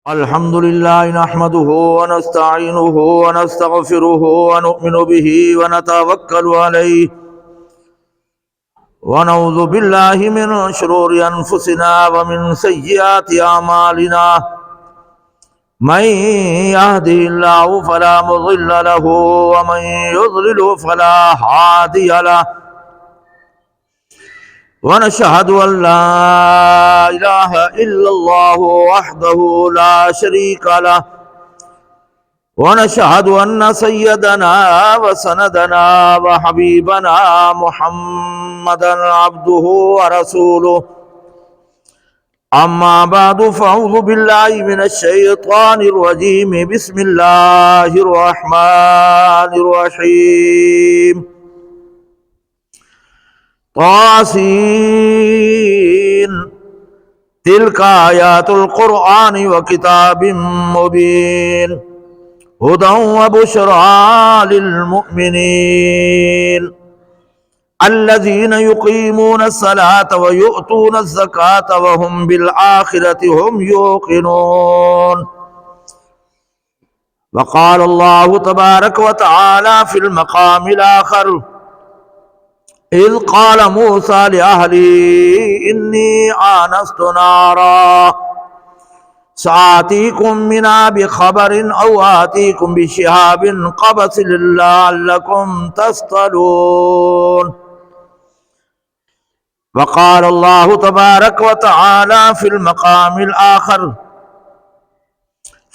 الحمد لله نحمده ونستعينه ونستغفره ونؤمن به ونتوكل عليه ونعوذ بالله من شرور أنفسنا ومن سيئات أعمالنا من يهده الله فلا مضل له ومن يضلل فلا هادي له ونشهد أن لا إله إلا الله وحده لا شريك له ونشهد أن سيدنا وسندنا وحبيبنا محمدا عبده ورسوله أما بعد فأعوذ بالله من الشيطان الرجيم بسم الله الرحمن الرحيم طاسين تلك آيات القرآن وكتاب مبين هدى وبشرى للمؤمنين الذين يقيمون الصلاة ويؤتون الزكاة وهم بالآخرة هم يوقنون وقال الله تبارك وتعالى في المقام الآخر إذ قال موسى لأهله إني آنست نارا سآتيكم منها بخبر أو آتيكم بشهاب قبس لعلكم تصطلون وقال الله تبارك وتعالى في المقام الآخر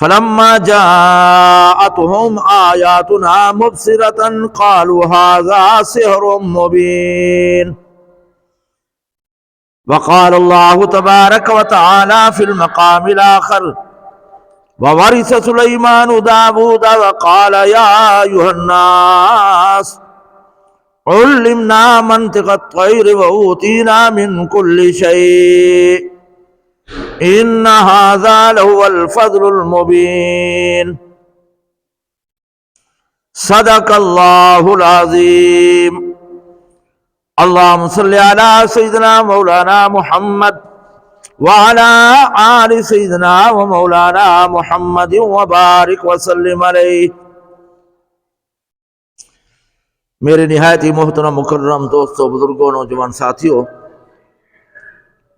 فلما جاءتهم آياتنا مبصرة قالوا هذا سحر مبين وقال الله تبارك وتعالى في المقام الآخر وورث سليمان داود وقال يا أيها الناس علمنا منطق الطير وأوتينا من كل شيء إن هذا لهو الفضل المبين صدق الله العظيم اللهم صل على سيدنا مولانا محمد وعلى آل سيدنا ومولانا محمد وبارك وسلم عليه۔ میرے نہایت ہی محترم مکرم دوستوں، بزرگوں، نوجوان ساتھیوں،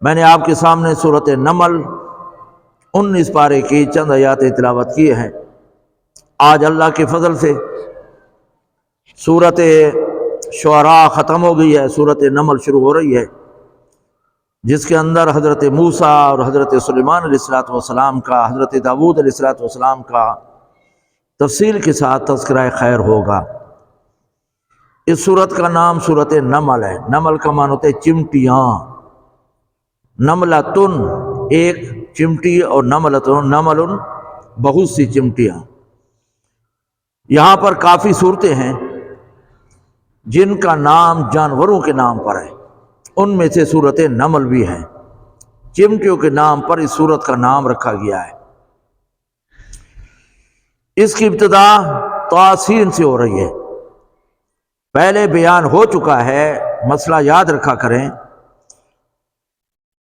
میں نے آپ کے سامنے سورۃ نمل 19 پارے کی چند آیات تلاوت کیے ہیں۔ آج اللہ کے فضل سے سورۃ شعراء ختم ہو گئی ہے، سورۃ نمل شروع ہو رہی ہے، جس کے اندر حضرت موسیٰ اور حضرت سلیمان علیہ السلام کا، حضرت داؤد علیہ السلام کا تفصیل کے ساتھ تذکرہ خیر ہوگا۔ اس سورت کا نام سورۃ نمل ہے۔ نمل کا معنی ہوتا ہے چمٹیاں، نملتن ایک چمٹی اور نملتن نمل بہت سی چمٹیاں۔ یہاں پر کافی صورتیں ہیں جن کا نام جانوروں کے نام پر ہے، ان میں سے سورۃ نمل بھی ہے۔ چمٹیوں کے نام پر اس سورت کا نام رکھا گیا ہے۔ اس کی ابتدا طاسین سے ہو رہی ہے۔ پہلے بیان ہو چکا ہے، مسئلہ یاد رکھا کریں،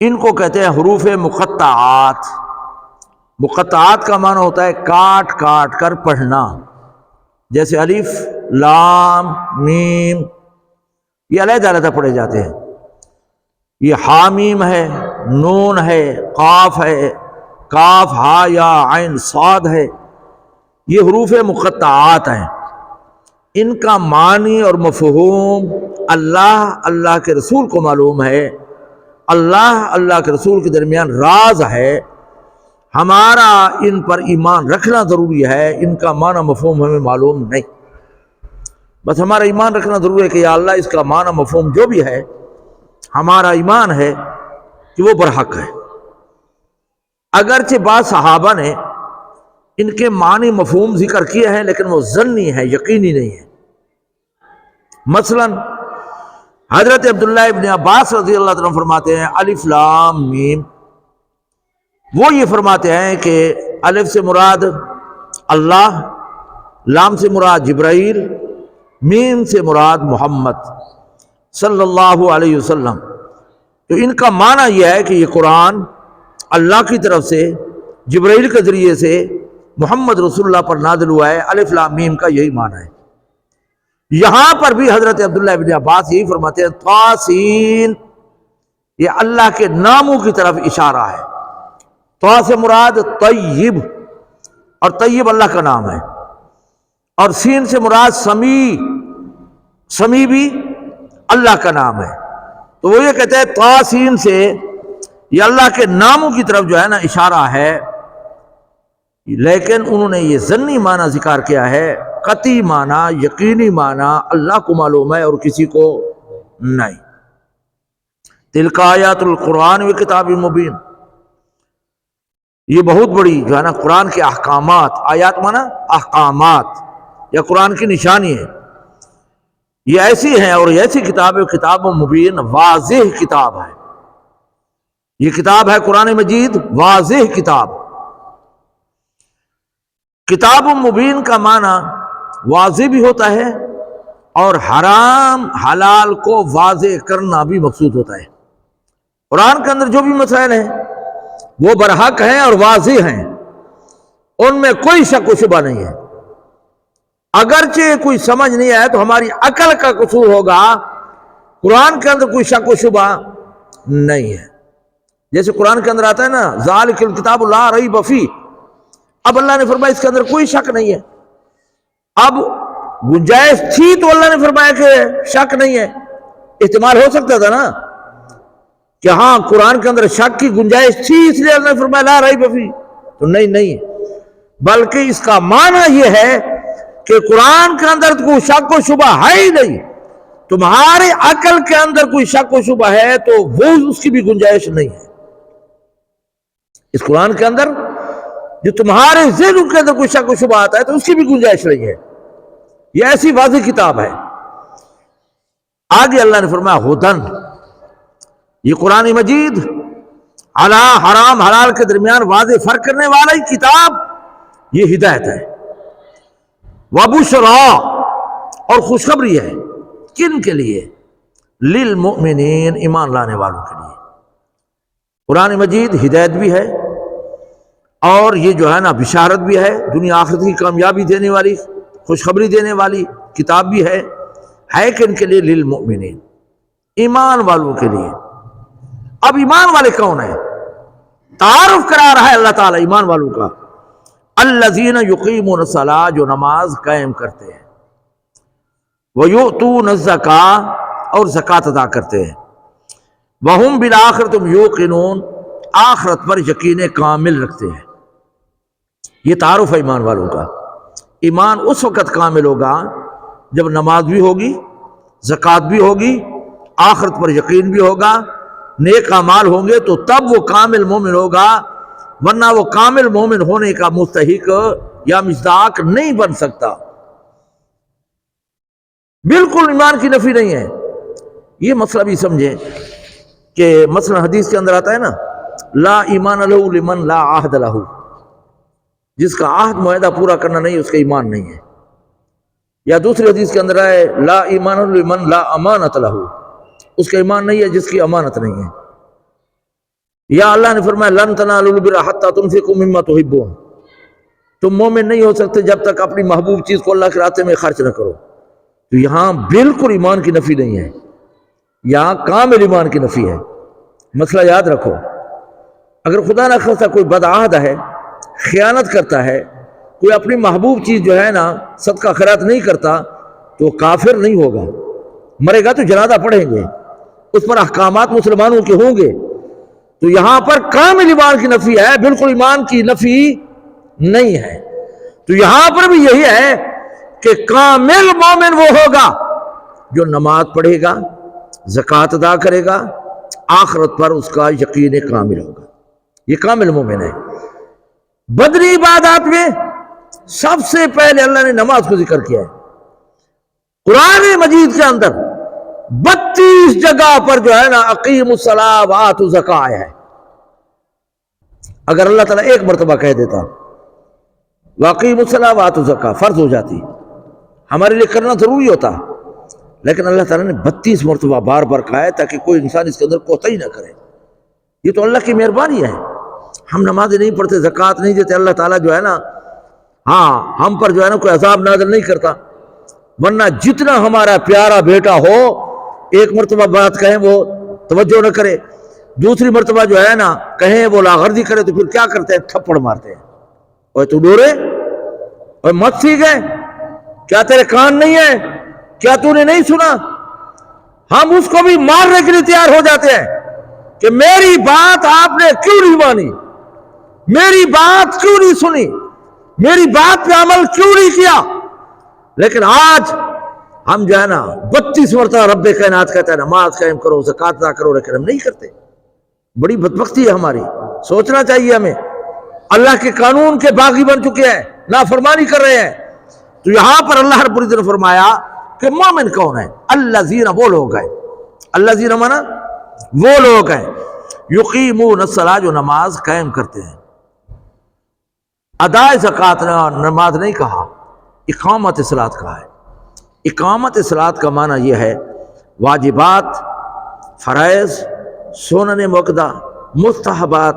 ان کو کہتے ہیں حروف مقطعات۔ مقطعات کا معنی ہوتا ہے کاٹ کاٹ کر پڑھنا، جیسے الف، لام، میم، یہ علیحدہ علیحدہ پڑھے جاتے ہیں۔ یہ حامیم ہے، نون ہے، قاف ہے، کاف ہا یا عین صاد ہے، یہ حروف مقطعات ہیں۔ ان کا معنی اور مفہوم اللہ کے رسول کو معلوم ہے، اللہ کے رسول کے درمیان راز ہے۔ ہمارا ان پر ایمان رکھنا ضروری ہے، ان کا معنی مفہوم ہمیں معلوم نہیں، بس ہمارا ایمان رکھنا ضروری ہے کہ یا اللہ اس کا معنی مفہوم جو بھی ہے، ہمارا ایمان ہے کہ وہ برحق ہے۔ اگرچہ بعض صحابہ نے ان کے معنی مفہوم ذکر کیے ہیں، لیکن وہ ظنی ہے، یقینی نہیں ہے۔ مثلا حضرت عبداللہ ابن عباس رضی اللہ عنہ فرماتے ہیں الف لام میم، وہ یہ فرماتے ہیں کہ الف سے مراد اللہ، لام سے مراد جبرائیل، میم سے مراد محمد صلی اللہ علیہ وسلم۔ تو ان کا معنی یہ ہے کہ یہ قرآن اللہ کی طرف سے جبرائیل کے ذریعے سے محمد رسول اللہ پر نازل ہوا ہے۔ الف لام میم کا یہی معنی ہے۔ یہاں پر بھی حضرت عبداللہ ابن عباس یہی فرماتے ہیں طاسین، یہ اللہ کے ناموں کی طرف اشارہ ہے۔ طا سے مراد طیب، اور طیب اللہ کا نام ہے، اور سین سے مراد سمیع، سمیع بھی اللہ کا نام ہے۔ تو وہ یہ کہتے ہیں طاسین سے یہ اللہ کے ناموں کی طرف جو ہے نا اشارہ ہے، لیکن انہوں نے یہ ظنی معنی ذکر کیا ہے، قطعی معنی، یقینی معنی اللہ کو معلوم ہے اور کسی کو نہیں۔ تلک آیات القرآن و کتاب مبین، یہ بہت بڑی جو ہے نا قرآن کے احکامات، آیات معنی احکامات یا قرآن کی نشانی ہے، یہ ایسی ہیں اور ایسی کتاب ہے، کتاب مبین، واضح کتاب ہے۔ یہ کتاب ہے قرآن مجید، واضح کتاب۔ کتاب مبین کا معنی واضح بھی ہوتا ہے اور حرام حلال کو واضح کرنا بھی مقصود ہوتا ہے۔ قرآن کے اندر جو بھی مسائل ہیں وہ برحق ہیں اور واضح ہیں، ان میں کوئی شک و شبہ نہیں ہے۔ اگرچہ کوئی سمجھ نہیں آئے تو ہماری عقل کا قصور ہوگا، قرآن کے اندر کوئی شک و شبہ نہیں ہے۔ جیسے قرآن کے اندر آتا ہے نا ذالک الکتاب لا ریب فیہ، اب اللہ نے فرمایا اس کے اندر کوئی شک نہیں ہے۔ اب گنجائش تھی تو اللہ نے فرمایا کہ شک نہیں ہے، احتمال ہو سکتا تھا نا کہ ہاں قرآن کے اندر شک کی گنجائش تھی اس لیے اللہ نے فرمایا لا ریب فیہ، تو نہیں، بلکہ اس کا معنی یہ ہے کہ قرآن کے اندر کوئی شک و شبہ ہے ہی نہیں، تمہارے عقل کے اندر کوئی شک و شبہ ہے تو وہ اس کی بھی گنجائش نہیں ہے۔ اس قرآن کے اندر جو تمہارے ذہن کے اندر کوئی شک و شبہ آتا ہے تو اس کی بھی گنجائش نہیں ہے، یہ ایسی واضح کتاب ہے۔ آگے اللہ نے فرمایا ہدن، یہ قرآن مجید حرام حلال کے درمیان واضح فرق کرنے والا ہی کتاب، یہ ہدایت ہے۔ وبشرا، اور خوشخبری ہے، کن کے لیے؟ للمؤمنین، ایمان لانے والوں کے لیے۔ قرآن مجید ہدایت بھی ہے اور یہ جو ہے نا بشارت بھی ہے، دنیا آخرت کی کامیابی دینے والی، خوشخبری دینے والی کتاب بھی ہے کن کے لیے؟ للمؤمنین، ایمان والوں کے لیے۔ اب ایمان والے کون ہیں؟ تعارف کرا رہا ہے اللہ تعالیٰ ایمان والوں کا، الذین یقیمون الصلاۃ، جو نماز قائم کرتے ہیں، ویؤتون الزکاۃ، اور زکوٰۃ ادا کرتے ہیں، وہم بالآخرۃ هم یوقنون، آخرت پر یقین کامل رکھتے ہیں۔ یہ تعارف ہے ایمان والوں کا۔ ایمان اس وقت کامل ہوگا جب نماز بھی ہوگی، زکوٰۃ بھی ہوگی، آخرت پر یقین بھی ہوگا، نیک اعمال ہوں گے تو تب وہ کامل مومن ہوگا، ورنہ وہ کامل مومن ہونے کا مستحق یا مصداق نہیں بن سکتا۔ بالکل ایمان کی نفی نہیں ہے۔ یہ مسئلہ بھی سمجھیں کہ مثلا حدیث کے اندر آتا ہے نا لا ایمان لہ لمن لا عہد لہ، جس کا عہد معاہدہ پورا کرنا نہیں اس کا ایمان نہیں ہے۔ یا دوسری حدیث کے اندر آئے لا ایمان لمن لا امانت لہ، اس کا ایمان نہیں ہے جس کی امانت نہیں ہے۔ یا اللہ نے فرمایا لن تنالوا البر حتی تنفقوا مما تحبون، تم مومن نہیں ہو سکتے جب تک اپنی محبوب چیز کو اللہ کے راستے میں خرچ نہ کرو۔ تو یہاں بالکل ایمان کی نفی نہیں ہے، یہاں کامل ایمان کی نفی ہے۔ مسئلہ یاد رکھو، اگر خدا نہ خواستہ کوئی بدعہد ہے، خیانت کرتا ہے، کوئی اپنی محبوب چیز جو ہے نا صدقہ خیرات نہیں کرتا تو وہ کافر نہیں ہوگا، مرے گا تو جنازہ پڑھیں گے، اس پر احکامات مسلمانوں کے ہوں گے۔ تو یہاں پر کامل ایمان کی نفی ہے، بالکل ایمان کی نفی نہیں ہے۔ تو یہاں پر بھی یہی ہے کہ کامل مومن وہ ہوگا جو نماز پڑھے گا، زکوٰۃ ادا کرے گا، آخرت پر اس کا یقین کامل ہوگا، یہ کامل مومن ہے۔ بدنی عبادات میں سب سے پہلے اللہ نے نماز کو ذکر کیا ہے۔ قرآن مجید کے اندر 32 جگہ پر جو ہے نا اقیموا الصلاۃ وآتوا الزکاۃ آیا ہے۔ اگر اللہ تعالیٰ ایک مرتبہ کہہ دیتا واقیموا الصلاۃ وآتوا الزکاۃ، فرض ہو جاتی، ہمارے لیے کرنا ضروری ہوتا، لیکن اللہ تعالیٰ نے 32 مرتبہ بار بار کہا ہے تاکہ کوئی انسان اس کے اندر کوتاہی نہ کرے۔ یہ تو اللہ کی مہربانی ہے، ہم نمازیں نہیں پڑھتے، زکوٰۃ نہیں دیتے، اللہ تعالیٰ جو ہے نا ہاں ہم پر جو ہے نا کوئی عذاب نازل نہیں کرتا. ورنہ جتنا ہمارا پیارا بیٹا ہو، ایک مرتبہ بات کہیں وہ توجہ نہ کرے، دوسری مرتبہ جو ہے نا کہیں وہ لاغرضی کرے، تو پھر کیا کرتے ہیں؟ تھپڑ مارتے ہیں. اوے تو ڈورے، اوے مت سیکھ گئے، کیا تیرے کان نہیں ہے؟ کیا تو نے نہیں سنا؟ ہم اس کو بھی مارنے کے لیے تیار ہو جاتے ہیں کہ میری بات آپ نے کیوں نہیں مانی، میری بات کیوں نہیں سنی، میری بات پہ عمل کیوں نہیں کیا. لیکن آج ہم جو ہے نا 32 مرتبہ رب کائنات کہتا ہے نماز قائم کرو، زکوٰۃ ادا کرو، لیکن ہم نہیں کرتے. بڑی بدبختی ہے ہماری. سوچنا چاہیے ہمیں. اللہ کے قانون کے باغی بن چکے ہیں، نافرمانی کر رہے ہیں. تو یہاں پر اللہ رب العزت نے فرمایا کہ مومن کون ہے؟ الذین، وہ لوگ ہیں. الذین مانا وہ لوگ ہیں یقیمون الصلاۃ، جو نماز قائم کرتے ہیں. ادائے زکوٰۃ نماز نہیں کہا، اقامت صلاۃ کہا ہے. اقامت صلاۃ کا معنی یہ ہے واجبات، فرائض، سنن مؤکدہ، مستحبات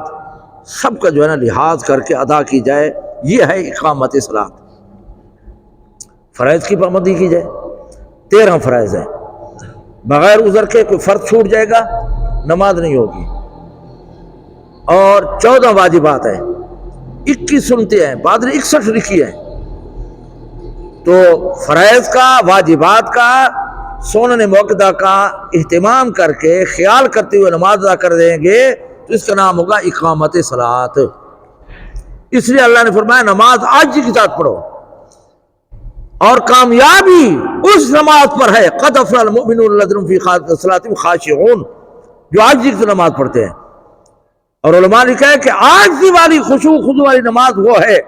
سب کا جو ہے نا لحاظ کر کے ادا کی جائے، یہ ہے اقامت صلاۃ. فرائض کی پابندی کی جائے. 13 فرائض ہیں، بغیر عذر کے کوئی فرض چھوٹ جائے گا نماز نہیں ہوگی. اور 14 واجبات ہیں، 21 سنتے ہیں، بعد نے 61 لکھی ہیں. تو فرائض کا، واجبات کا، سنن مؤکدہ کا اہتمام کر کے خیال کرتے ہوئے نماز ادا کر دیں گے تو اس کا نام ہوگا اقامت صلاۃ. اس لیے اللہ نے فرمایا نماز عاجزی کے ساتھ پڑھو، اور کامیابی اس نماز پر ہے قد افلح المؤمنون الذین هم فی صلاتهم خاشعون، جو عاجزی سے نماز پڑھتے ہیں. اور علماء نے کہا کہ عاجزی والی خشوع خضوع والی نماز وہ ہے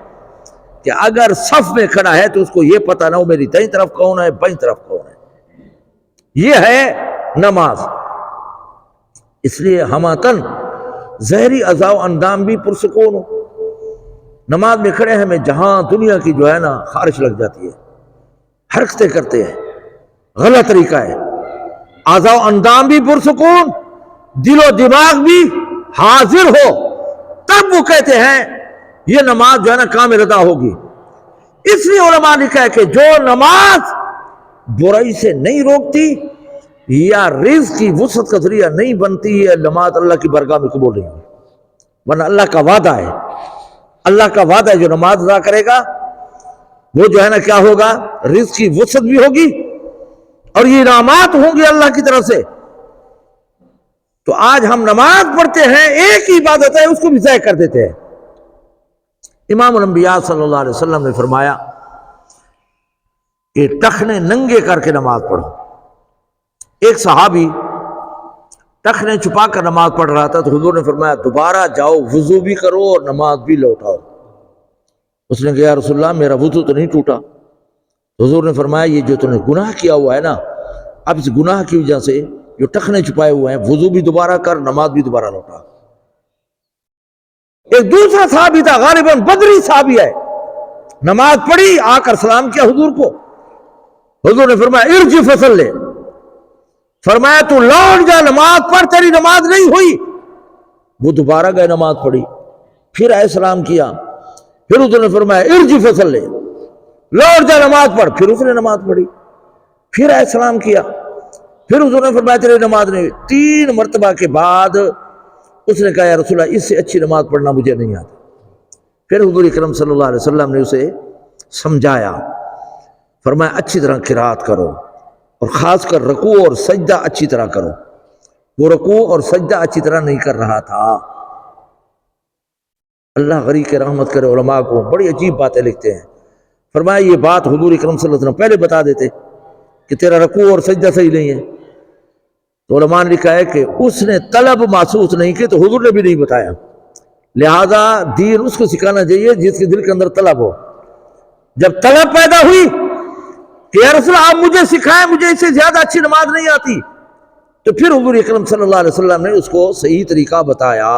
کہ اگر صف میں کھڑا ہے تو اس کو یہ پتہ نہ ہو میری دائیں طرف کون ہے، بائیں طرف کون ہے. یہ ہے نماز. اس لیے ہماتن ظاہری اعضاء و اندام بھی پرسکون ہو. نماز میں کھڑے ہیں، ہمیں جہاں دنیا کی جو ہے نا خارش لگ جاتی ہے، حرکتیں کرتے ہیں، غلط طریقہ ہے. اعضاء و اندام بھی پرسکون، دل و دماغ بھی حاضر ہو، تب وہ کہتے ہیں یہ نماز جو ہے نا کامل ادا ہوگی. اس لیے علماء نے کہا کہ جو نماز برائی سے نہیں روکتی یا رزق کی وسعت کا ذریعہ نہیں بنتی ہے، نماز اللہ کی بارگاہ میں قبول نہیں ہوگی. ورنہ اللہ کا وعدہ ہے، اللہ کا وعدہ ہے جو نماز ادا کرے گا وہ جو ہے نا کیا ہوگا؟ رزق کی وسعت بھی ہوگی اور یہ انعامات ہوں گے اللہ کی طرف سے. تو آج ہم نماز پڑھتے ہیں، ایک ہی عبادت ہے، اس کو بھی ضائع کر دیتے ہیں. امام الانبیاء صلی اللہ علیہ وسلم نے فرمایا کہ ٹخنے ننگے کر کے نماز پڑھو. ایک صحابی ٹخنے چھپا کر نماز پڑھ رہا تھا تو حضور نے فرمایا دوبارہ جاؤ، وضو بھی کرو اور نماز بھی لوٹاؤ. اس نے کہا یا رسول اللہ میرا وضو تو نہیں ٹوٹا. حضور نے فرمایا یہ جو تم نے گناہ کیا ہوا ہے نا، اب اس گناہ کی وجہ سے جو ٹخنے چھپائے ہوئے ہیں، وضو بھی دوبارہ کر، نماز بھی دوبارہ لوٹا. ایک دوسرا صحابی تھا، غالباً بدری صحابی ہے، نماز پڑھی، آ کر سلام کیا حضور کو. حضور نے فرمایا ارجع فصلی، فرمایا تو لوٹ جا، نماز پڑھ، تیری نماز نہیں ہوئی. وہ دوبارہ گئے، نماز پڑھی، پھر آئے سلام کیا. پھر حضور نے فرمایا ارجع فصلی، لوٹ جا نماز پڑھ. پھر اس نے نماز پڑھی، پھر آئے سلام کیا. پھر حضور نے فرمایا تیری نماز نہیں ہوئی. 3 مرتبہ کے بعد اس نے کہا یا رسول اللہ اس سے اچھی نماز پڑھنا مجھے نہیں آتی. پھر حضور اکرم صلی اللہ علیہ وسلم نے اسے سمجھایا، فرمایا اچھی طرح قرات کرو اور خاص کر رکوع اور سجدہ اچھی طرح کرو. وہ رکوع اور سجدہ اچھی طرح نہیں کر رہا تھا. اللہ غریق رحمت کرے علماء کو، بڑی عجیب باتیں لکھتے ہیں. فرمایا یہ بات حضور اکرم صلی اللہ علیہ وسلم پہلے بتا دیتے کہ تیرا رکوع اور سجدہ صحیح نہیں ہے. تو علماء نے لکھا ہے کہ اس نے طلب محسوس نہیں کی تو حضور نے بھی نہیں بتایا. لہذا دین اس کو سکھانا چاہیے جس کے دل کے اندر طلب ہو. جب طلب پیدا ہوئی کہ یا رسول اللہ آپ مجھے سکھائیں، مجھے اس سے زیادہ اچھی نماز نہیں آتی، تو پھر حضور اکرم صلی اللہ علیہ وسلم نے اس کو صحیح طریقہ بتایا.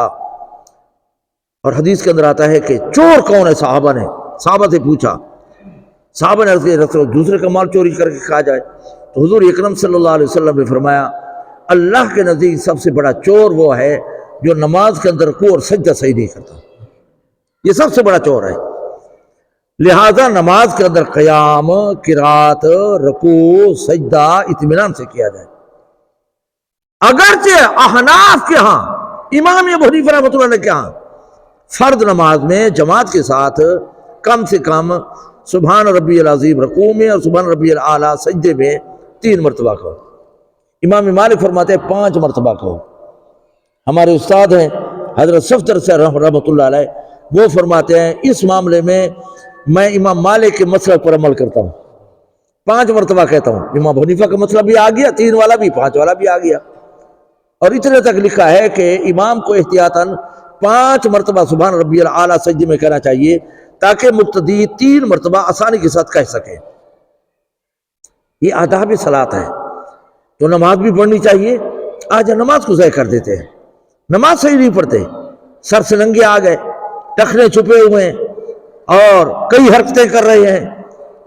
اور حدیث کے اندر آتا ہے کہ چور کون ہے؟ صحابہ سے پوچھا. صحابہ نے رسول دوسرے کا مال چوری کر کے کھا جائے. تو حضور اکرم صلی اللہ علیہ وسلم نے فرمایا اللہ کے نزدیک سب سے بڑا چور وہ ہے جو نماز کے اندر رکوع اور سجدہ صحیح نہیں کرتا. یہ سب سے بڑا چور ہے۔ لہذا نماز کے اندر قیام، قرات، رکوع، سجدہ اطمینان سے کیا جائے۔ اگرچہ احناف کے ہاں، امام ابو حنیفہ رحمۃ اللہ علیہ کے ہاں فرد نماز میں جماعت کے ساتھ کم سے کم سبحان ربی العظیم رکوع میں اور سبحان ربی الاعلیٰ سجدے میں 3 مرتبہ کہو۔ امام مالک فرماتے ہیں 5 مرتبہ کہو۔ ہمارے استاد ہیں حضرت صفدر سے رحمۃ اللہ علیہ، وہ فرماتے ہیں اس معاملے میں میں امام مالک کے مسلک پر عمل کرتا ہوں، 5 مرتبہ کہتا ہوں۔ امام حنیفہ کا مسئلہ بھی آ گیا، 3 والا بھی، 5 والا بھی آ گیا، اور اتنے تک لکھا ہے کہ امام کو احتیاطاً 5 مرتبہ سبحان ربی الاعلیٰ سجدے میں کہنا چاہیے تاکہ مقتدی 3 مرتبہ آسانی کے ساتھ کہہ سکے۔ یہ آداب صلاۃ ہے، تو نماز بھی پڑھنی چاہیے۔ آج نماز کو ضائع کر دیتے ہیں، نماز صحیح نہیں پڑھتے، سر سے ننگے آ گئے، ٹخنے چھپے ہوئے ہیں اور کئی حرکتیں کر رہے ہیں۔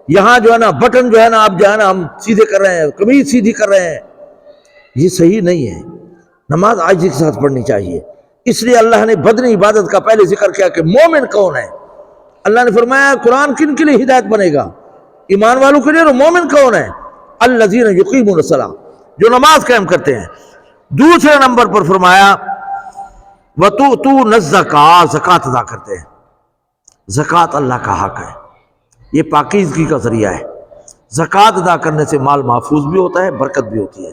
یہاں جو ہے نا بٹن جو ہے نا آپ جو ہے نا ہم سیدھے کر رہے ہیں، قمیض سیدھی کر رہے ہیں، یہ صحیح نہیں ہے۔ نماز عاجزی کے ساتھ پڑھنی چاہیے۔ اس لیے اللہ نے بدنی عبادت کا پہلے ذکر کیا کہ مومن کون ہے۔ اللہ نے فرمایا قرآن کن کے لیے ہدایت بنے گا؟ ایمان والوں کے لیے۔ اور مومن کون ہے؟ الذین یقیمون الصلاۃ، جو نماز قائم کرتے ہیں۔ دوسرے نمبر پر فرمایا وَتُؤْتُونَ الزَّکَاۃَ، زکوٰۃ ادا کرتے ہیں۔ زکوٰۃ اللہ کا حق ہے، یہ پاکیزگی کا ذریعہ ہے۔ زکوٰۃ ادا کرنے سے مال محفوظ بھی ہوتا ہے، برکت بھی ہوتی ہے،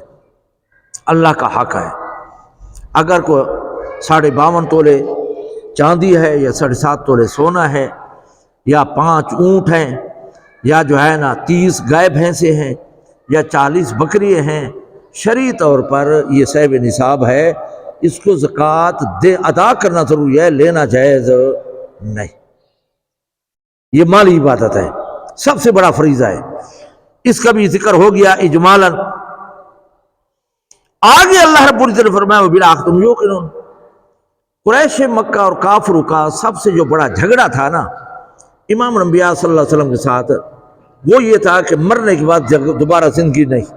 اللہ کا حق ہے۔ اگر کوئی 52.5 تولے چاندی ہے یا 7.5 تولے سونا ہے یا 5 اونٹ ہیں یا جو ہے نا 30 گائے بھینسیں ہیں یا 40 بکریے ہیں، شرعی طور پر یہ صاحب نصاب ہے، اس کو زکوٰۃ ادا کرنا ضروری ہے، لینا جائز نہیں۔ یہ مالی عبادت ہے، سب سے بڑا فریضہ ہے، اس کا بھی ذکر ہو گیا اجمالاً۔ آگے اللہ رب العزت نے فرمایا وَبِالْآخِرَةِ هُمْ یوقنون۔ قریش مکہ اور کافروں کا سب سے جو بڑا جھگڑا تھا نا امام الانبیاء صلی اللہ علیہ وسلم کے ساتھ، وہ یہ تھا کہ مرنے کے بعد دوبارہ زندگی نہیں۔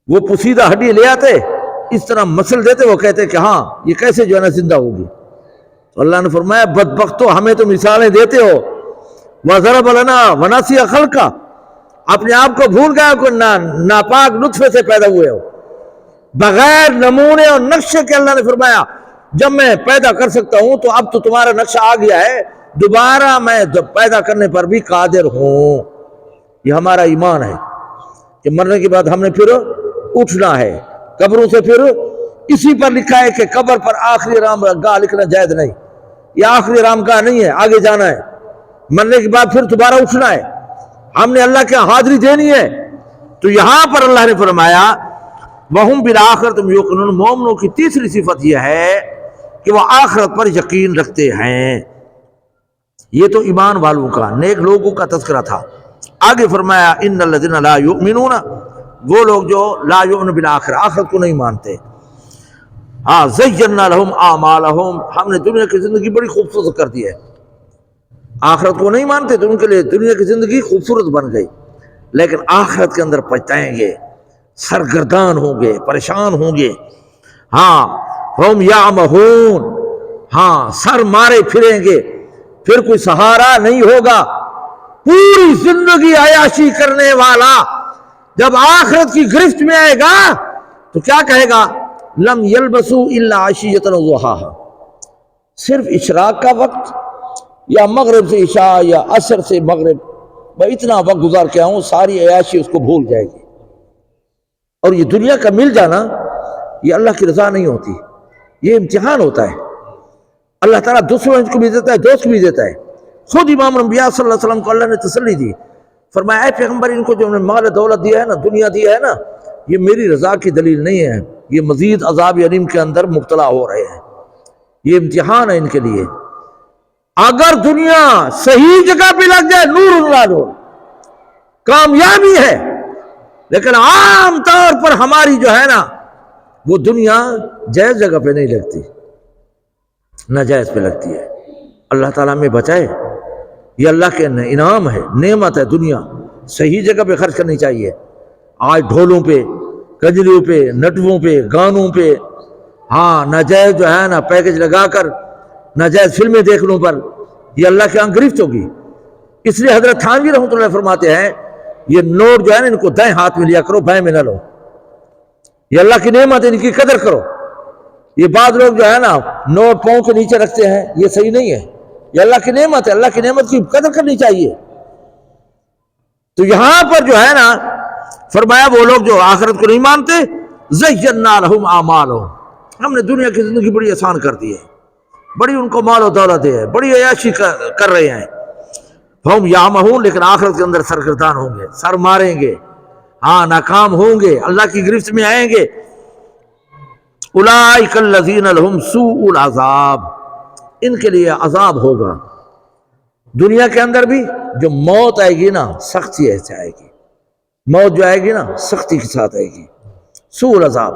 وہ پوسیدہ ہڈی لے آتے، اس طرح مسل دیتے، وہ کہتے کہ ہاں یہ کیسے جو ہے نا زندہ ہوگی۔ تو اللہ نے فرمایا بدبختو، ہمیں تو مثالیں دیتے ہو، وَضَرَبَ لَنَا وَنَسِيَ خَلْقَهُ، اپنے آپ کو بھول گیا کہ ناپاک نطفے سے پیدا ہوئے ہو، بغیر نمونے اور نقشے کے۔ اللہ نے فرمایا جب میں پیدا کر سکتا ہوں تو اب تو تمہارا نقشہ آ گیا ہے، دوبارہ میں پیدا کرنے پر بھی قادر ہوں۔ یہ ہمارا ایمان ہے کہ مرنے کے بعد ہم نے پھر اٹھنا ہے قبروں سے۔ پھر اسی پر لکھا ہے کہ قبر پر آخری آرام گاہ لکھنا جائز نہیں، یہ آخری آرام گاہ نہیں ہے، آگے جانا ہے، مرنے کے بعد پھر دوبارہ اٹھنا ہے، ہم نے اللہ کے حاضری دینی ہے۔ تو یہاں پر اللہ نے فرمایا وَهُمْ بِالْآخِرَةِ هُمْ یوقنون، مومنوں کی تیسری صفت یہ ہے کہ وہ آخرت پر یقین رکھتے ہیں۔ یہ تو ایمان والوں کا، نیک لوگوں کا تذکرہ تھا۔ آگے فرمایا ان الذین لا یؤمنون، وہ لوگ جو لا یؤمنون بالآخرہ، آخرت کو نہیں مانتے۔ ہاں زینا لہم اعمالہم، ہم نے دنیا کی زندگی بڑی خوبصورت کر دی ہے۔ آخرت کو نہیں مانتے تو ان کے لیے دنیا کی زندگی خوبصورت بن گئی، لیکن آخرت کے اندر پچھتائیں گے، سرگردان ہوں گے، پریشان ہوں گے۔ ہاں ہم یعمہون، ہاں سر مارے پھریں گے، پھر کوئی سہارا نہیں ہوگا۔ پوری زندگی عیاشی کرنے والا جب آخرت کی گرفت میں آئے گا تو کیا کہے گا؟ لم یلبسوا الا عشیۃ وضحاہا، صرف اشراق کا وقت یا مغرب سے عشاء یا عصر سے مغرب، میں اتنا وقت گزار کے آؤں، ساری عیاشی اس کو بھول جائے گی۔ اور یہ دنیا کا مل جانا یہ اللہ کی رضا نہیں ہوتی، یہ امتحان ہوتا ہے۔ اللہ تعالیٰ دوسروں کو بھی دیتا ہے، دوست کو بھی دیتا ہے۔ خود امام الانبیاء صلی اللہ علیہ وسلم کو اللہ نے تسلی دی، فرمایا اے پیغمبر، ان کو جو مال دولت دیا ہے نا، دنیا دیا ہے نا، یہ میری رضا کی دلیل نہیں ہے، یہ مزید عذاب علیم کے اندر مبتلا ہو رہے ہیں، یہ امتحان ہے ان کے لیے۔ اگر دنیا صحیح جگہ پہ لگ جائے نور نور کامیابی ہے، لیکن عام طور پر ہماری جو ہے نا وہ دنیا جائز جگہ پہ نہیں لگتی، ناجائز پہ لگتی ہے۔ اللہ تعالیٰ میں بچائے، یہ اللہ کے انعام ہے، نعمت ہے۔ دنیا صحیح جگہ پہ خرچ کرنی چاہیے۔ آج ڈھولوں پہ، کجلیوں پہ، نٹووں پہ، گانوں پہ، ہاں ناجائز جو ہے نا پیکج لگا کر ناجائز فلمیں دیکھنے پر یہ اللہ کے ہاں گرفت ہوگی۔ اس لیے حضرت تھانوی رحمۃ اللہ فرماتے ہیں یہ نوٹ جو ہے نا ان کو دائیں ہاتھ میں لیا کرو، بائیں میں نہ لو، یہ اللہ کی نعمت ہے، ان کی قدر کرو۔ یہ بعض لوگ جو ہے نا نوٹ پاؤں کے نیچے رکھتے ہیں، یہ صحیح نہیں ہے، یہ اللہ کی نعمت ہے، اللہ کی نعمت کی قدر کرنی چاہیے۔ تو یہاں پر جو ہے نا فرمایا وہ لوگ جو آخرت کو نہیں مانتے، زینا لہم اعمالہم، ہم نے دنیا کی زندگی بڑی آسان کر دی ہے، بڑی ان کو مال و دولت ہے، بڑی عیاشی کر رہے ہیں، ہم یامہون، لیکن آخرت کے اندر سرگردان ہوں گے، سر ماریں گے، ہاں ناکام ہوں گے، اللہ کی گرفت میں آئیں گے۔ اولئک الذین لہم سوء العذاب، ان کے لیے عذاب ہوگا دنیا کے اندر بھی، جو موت آئے گی نا سختی سے آئے گی، موت جو آئے گی نا سختی کے ساتھ آئے گی، سوء العذاب،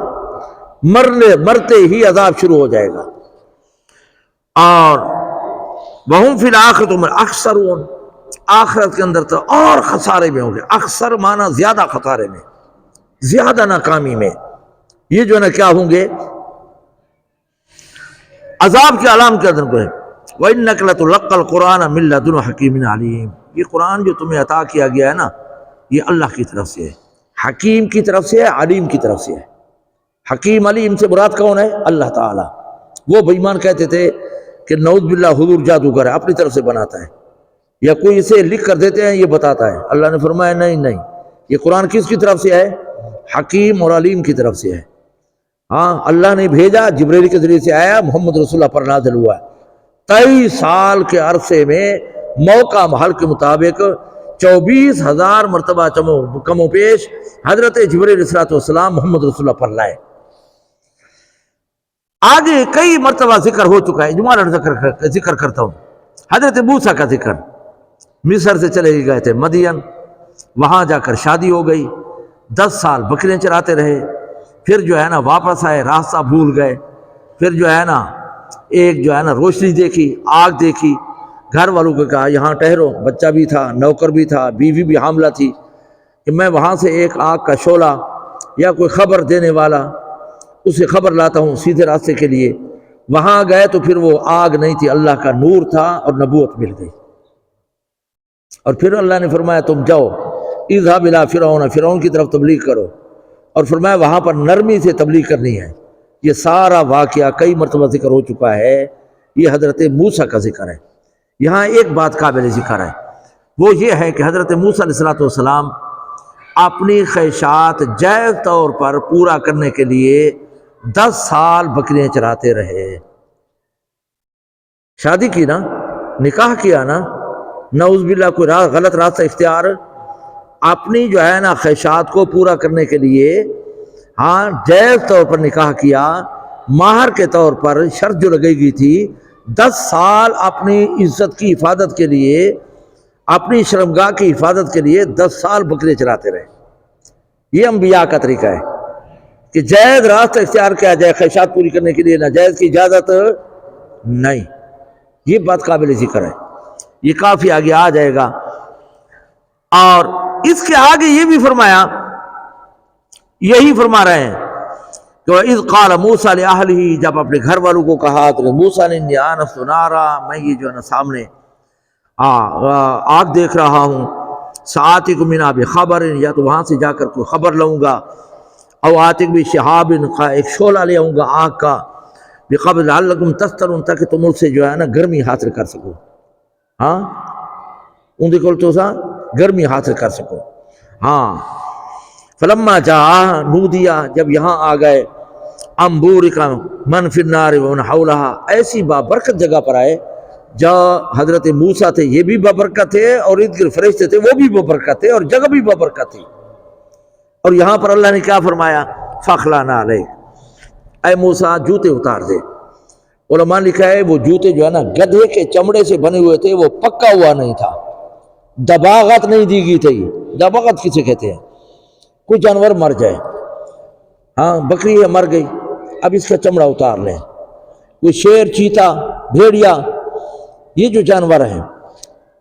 مرتے ہی عذاب شروع ہو جائے گا۔ اور وہم فی الآخرۃ ہم الاخسرون، آخرت کے اندر تو اور خسارے میں ہوں گے، اخسر معنی زیادہ خسارے میں، زیادہ ناکامی میں، یہ جو ہے نا کیا ہوں گے، عذاب کے علام کے اندر کوئی۔ وَإِنَّكَ لَتُلَقَّى الْقُرْآنَ مِن لَّدُنْ حَكِيمٍ عَلِيمٍ، یہ قرآن جو تمہیں عطا کیا گیا ہے نا یہ اللہ کی طرف سے ہے، حکیم کی طرف سے ہے، علیم کی طرف سے ہے۔ حکیم علیم سے مراد کون ہے؟ اللہ تعالیٰ۔ وہ بے ایمان کہتے تھے کہ نعوذ باللہ حضور جادوگر ہے، اپنی طرف سے بناتا ہے، یا کوئی اسے لکھ کر دیتے ہیں یہ بتاتا ہے۔ اللہ نے فرمایا نہیں، یہ قرآن کس کی طرف سے ہے؟ حکیم اور علیم کی طرف سے ہے۔ ہاں اللہ نے بھیجا، جبریل کے ذریعے سے آیا، محمد رسول اللہ پر نازل ہوا ہے۔ 23 سال کے عرصے میں موقع محل کے مطابق 24,000 مرتبہ کم و بیش حضرت جبریل علیہ السلام محمد رسول اللہ پر لائے۔ آگے کئی مرتبہ ذکر ہو چکا ہے، اجمالاً ذکر کرتا ہوں۔ حضرت موسیٰ کا ذکر، مصر سے چلے گئے تھے مدین، وہاں جا کر شادی ہو گئی، 10 سال بکریاں چراتے رہے، پھر جو ہے نا واپس آئے، راستہ بھول گئے، پھر جو ہے نا ایک جو ہے نا روشنی دیکھی، آگ دیکھی، گھر والوں کو کہا یہاں ٹھہرو، بچہ بھی تھا، نوکر بھی تھا، بیوی بھی حاملہ تھی، کہ میں وہاں سے ایک آگ کا شعلہ یا کوئی خبر دینے والا اسے خبر لاتا ہوں سیدھے راستے کے لیے۔ وہاں گئے تو پھر وہ آگ نہیں تھی، اللہ کا نور تھا اور نبوت مل گئی۔ اور پھر اللہ نے فرمایا تم جاؤ، اذهب الى فرعون، فرعون کی طرف تبلیغ کرو، اور فرمایا وہاں پر نرمی سے تبلیغ کرنی ہے۔ یہ سارا واقعہ کئی مرتبہ ذکر ہو چکا ہے، یہ حضرت موسیٰ کا ذکر ہے۔ یہاں ایک بات قابل ذکر ہے، وہ یہ ہے کہ حضرت موسیٰ علیہ السلام اپنی خواہشات جائز طور پر پورا کرنے کے لیے 10 سال بکریاں چراتے رہے، شادی کی نا، نکاح کیا نا، نعوذ باللہ کوئی غلط راستہ اختیار، اپنی جو ہے نا خواہشات کو پورا کرنے کے لیے ہاں جائز طور پر نکاح کیا، مہر کے طور پر شرط جو لگائی گئی تھی 10 سال اپنی عزت کی حفاظت کے لیے، اپنی شرمگاہ کی حفاظت کے لیے 10 سال بکرے چراتے رہے۔ یہ انبیاء کا طریقہ ہے کہ جائز راستہ اختیار کیا جائے خواہشات پوری کرنے کے لیے، ناجائز کی اجازت نہیں۔ یہ بات قابل ذکر ہے، یہ کافی آگے آ جائے گا۔ اور اس کے آگے یہ بھی فرمایا، یہی فرما رہے ہیں کہ اذ قال موسیٰ لأہلہ، جب اپنے گھر والوں کو کہا تو موسیٰ نے انی آنست نارا، میں یہ جو ہے نا سامنے آگ دیکھ رہا ہوں، سآتیکم منہا بخبر، یا تو وہاں سے جا کر کوئی خبر لوں گا، او آتیک بشہاب، ایک شعلہ لے آؤں گا آگ کا، بقبر لعلکم تسترون، تاکہ تم اس سے جو ہے نا گرمی حاصل کر سکو، ہاں ان دیکھو تو سا گرمی حاصل کر سکو۔ ہاں فلما جاء نودیا، جب یہاں آ گئے، انبورک من فی النار ومن حولہا، ایسی بابرکت جگہ پر آئے جہاں حضرت موسیٰ تھے یہ بھی بابرکت تھے، اور ارد گرد فرشتے تھے وہ بھی بابرکت تھے، اور جگہ بھی بابرکت تھی۔ اور یہاں پر اللہ نے کیا فرمایا؟ فاخلعنا علیک، اے موسیٰ جوتے اتار دے۔ علماء نے لکھا ہے وہ جوتے جو ہے نا گدھے کے چمڑے سے بنے ہوئے تھے، وہ پکا ہوا نہیں تھا، دباغت نہیں دی گئی تھی۔ دباغت کسے کہتے ہیں؟ کوئی جانور مر جائے، ہاں بکری ہے مر گئی، اب اس کا چمڑا اتار لیں، کوئی شیر، چیتا، بھیڑیا، یہ جو جانور ہیں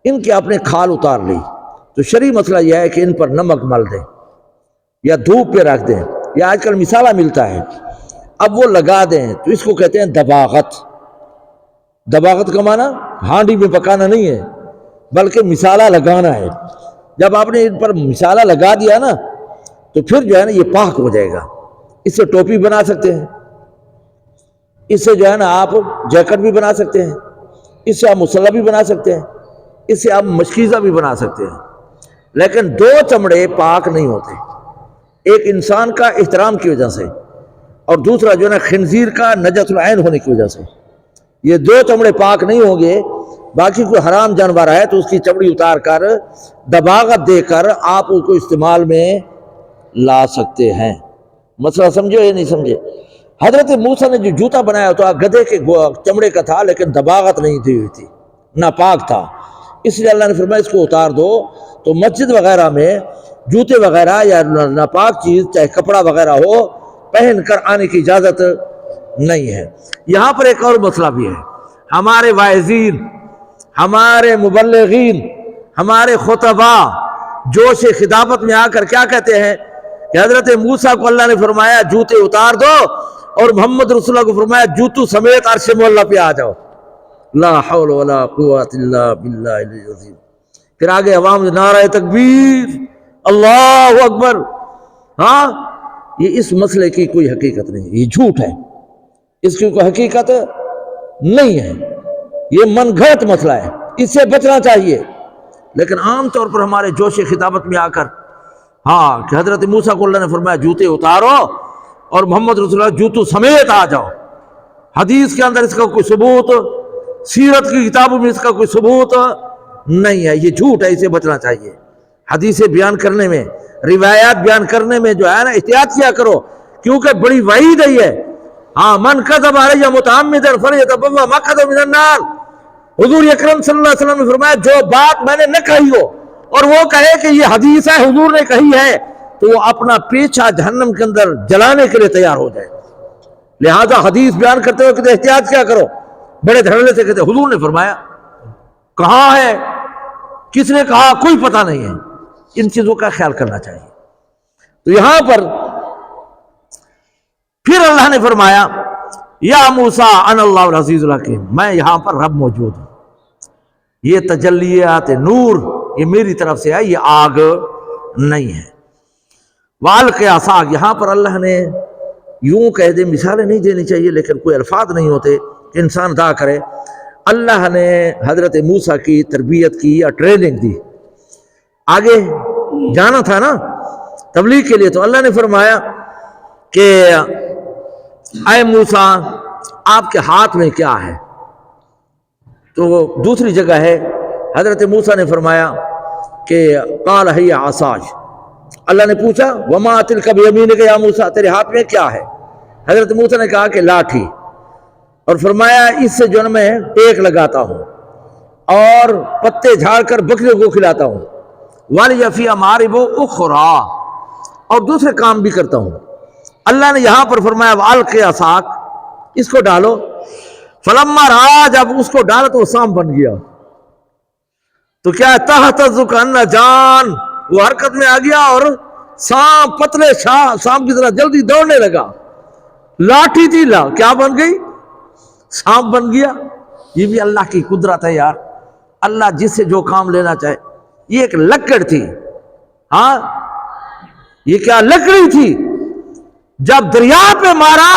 ان کے اپنے کھال اتار لی، تو شرعی مسئلہ یہ ہے کہ ان پر نمک مل دیں یا دھوپ پہ رکھ دیں، یا آج کل مسالہ ملتا ہے اب وہ لگا دیں، تو اس کو کہتے ہیں دباغت۔ دباغت کا معنی ہانڈی میں پکانا نہیں ہے بلکہ مسالہ لگانا ہے. جب آپ نے ان پر مسالہ لگا دیا نا تو پھر جو ہے نا یہ پاک ہو جائے گا. اس سے ٹوپی بنا سکتے ہیں, اس سے جو ہے نا آپ جیکٹ بھی بنا سکتے ہیں, اس سے آپ مسلح بھی بنا سکتے ہیں, اس سے آپ مشکیزہ بھی بنا سکتے ہیں. لیکن دو چمڑے پاک نہیں ہوتے, ایک انسان کا احترام کی وجہ سے اور دوسرا جو ہے نا خنزیر کا نجس العین ہونے کی وجہ سے. یہ دو چمڑے پاک نہیں ہوں گے. باقی کوئی حرام جانور ہے تو اس کی چمڑی اتار کر دباغت دے کر آپ اس کو استعمال میں لا سکتے ہیں. مسئلہ سمجھو یا نہیں سمجھے؟ حضرت موسیٰ نے جو جوتا بنایا تو گدھے کے چمڑے کا تھا لیکن دباغت نہیں دی ہوئی تھی, ناپاک تھا, اس لیے اللہ نے فرمایا اس کو اتار دو. تو مسجد وغیرہ میں جوتے وغیرہ یا ناپاک چیز چاہے کپڑا وغیرہ ہو پہن کر آنے کی اجازت نہیں ہے. یہاں پر ایک اور مسئلہ بھی ہے. ہمارے واعظین, ہمارے مبلغین, ہمارے خطبہ جوش خطابت میں آ کر کیا کہتے ہیں کہ حضرت موسیٰ کو اللہ نے فرمایا جوتے اتار دو اور محمد رسول اللہ کو فرمایا جوتو سمیت عرش مولا پہ آ جاؤ. لا حول ولا قوت الا باللہ العظیم. پھر آگے عوام نعرہ تکبیر, اللہ اکبر. ہاں یہ اس مسئلے کی کوئی حقیقت نہیں, یہ جھوٹ ہے, اس کی کوئی حقیقت نہیں ہے, یہ من گھڑت مسئلہ ہے, اس سے بچنا چاہیے. لیکن عام طور پر ہمارے جوش خطابت میں آ کر ہاں کہ حضرت موسیٰ کو اللہ نے فرمایا جوتے اتارو اور محمد رسول اللہ جوتو سمیت آ جاؤ. حدیث کے اندر اس کا کوئی ثبوت, سیرت کی کتابوں میں اس کا کوئی ثبوت نہیں ہے, یہ جھوٹ ہے, اسے بچنا چاہیے. حدیثیں بیان کرنے میں, روایات بیان کرنے میں جو ہے نا احتیاط کیا کرو, کیونکہ بڑی وعید ہے یہ. ہاں من کذب علی متعمدا فلیتبوأ مقعدہ من النار. حضور اکرم صلی اللہ علیہ وسلم نے فرمایا جو بات میں نے نہ کہی ہو اور وہ کہے کہ یہ حدیث ہے حضور نے کہی ہے تو وہ اپنا پیچھا جہنم کے اندر جلانے کے لیے تیار ہو جائے. لہذا حدیث بیان کرتے ہوئے کہتے احتیاط کیا کرو. بڑے دھڑلے سے کہتے حضور نے فرمایا, کہاں ہے, کس نے کہا, کوئی پتہ نہیں ہے. ان چیزوں کا خیال کرنا چاہیے. تو یہاں پر پھر اللہ نے فرمایا یا موسیٰ انا اللہ العزیز الحکیم, میں یہاں پر رب موجود ہوں. یہ تجلیات نور یہ میری طرف سے ہے, یہ آگ نہیں ہے. وَأَلْقِ عَصَاكَ, یہاں پر اللہ نے یوں کہہ دے, مثالیں نہیں دینی چاہیے لیکن کوئی الفاظ نہیں ہوتے کہ انسان ادا کرے. اللہ نے حضرت موسیٰ کی تربیت کی یا ٹریننگ دی, آگے جانا تھا نا تبلیغ کے لیے, تو اللہ نے فرمایا کہ اے موسیٰ آپ کے ہاتھ میں کیا ہے. تو دوسری جگہ ہے حضرت موسیٰ نے فرمایا کہ قال ہی عصاج, اللہ نے پوچھا وما تلک بیمینک یا موسیٰ, تیرے ہاتھ میں کیا ہے. حضرت موسیٰ نے کہا کہ لاٹھی, اور فرمایا اس سے جو ہے میں ٹیک لگاتا ہوں اور پتے جھاڑ کر بکریوں کو کھلاتا ہوں. وَلِيَ فِيهَا مَآرِبُ أُخْرَىٰ, اور دوسرے کام بھی کرتا ہوں. اللہ نے یہاں پر فرمایا وَأَلْقِ عَصَاكَ, اس کو ڈالو. فَلَمَّا رَأَىٰ, جب اس کو ڈالا تو وہ سانپ بن گیا. تو کیا تَهْتَزُّ كَأَنَّ جان, وہ حرکت میں آ گیا اور سانپ پتلے سانپ کی طرح جلدی دوڑنے لگا. لاٹھی تھی, کیا بن گئی, سانپ بن گیا. یہ بھی اللہ کی قدرت ہے یار. اللہ جس سے جو کام لینا چاہے. یہ ایک لکڑ تھی, ہاں یہ کیا لکڑی تھی, جب دریا پہ مارا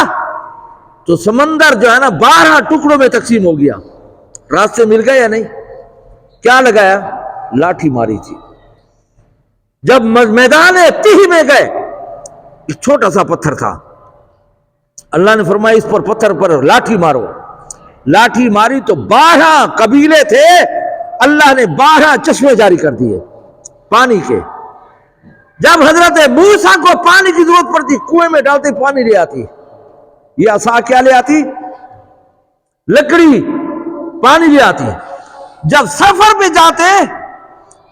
تو سمندر جو ہے نا 12 ٹکڑوں میں تقسیم ہو گیا. راستے مل گئے یا نہیں, کیا لگایا, لاٹھی ماری تھی. جب میدان تیہ میں گئے ایک چھوٹا سا پتھر تھا, اللہ نے فرمایا اس پر پتھر پر لاٹھی مارو. لاٹھی ماری تو 12 قبیلے تھے, اللہ نے 12 چشمے جاری کر دیے پانی کے. جب حضرت موسیٰ کو پانی کی ضرورت پڑتی کنویں میں ڈالتے پانی لے آتی. یہ عصا کیا لے آتی, لکڑی پانی لے آتی. جب سفر پہ جاتے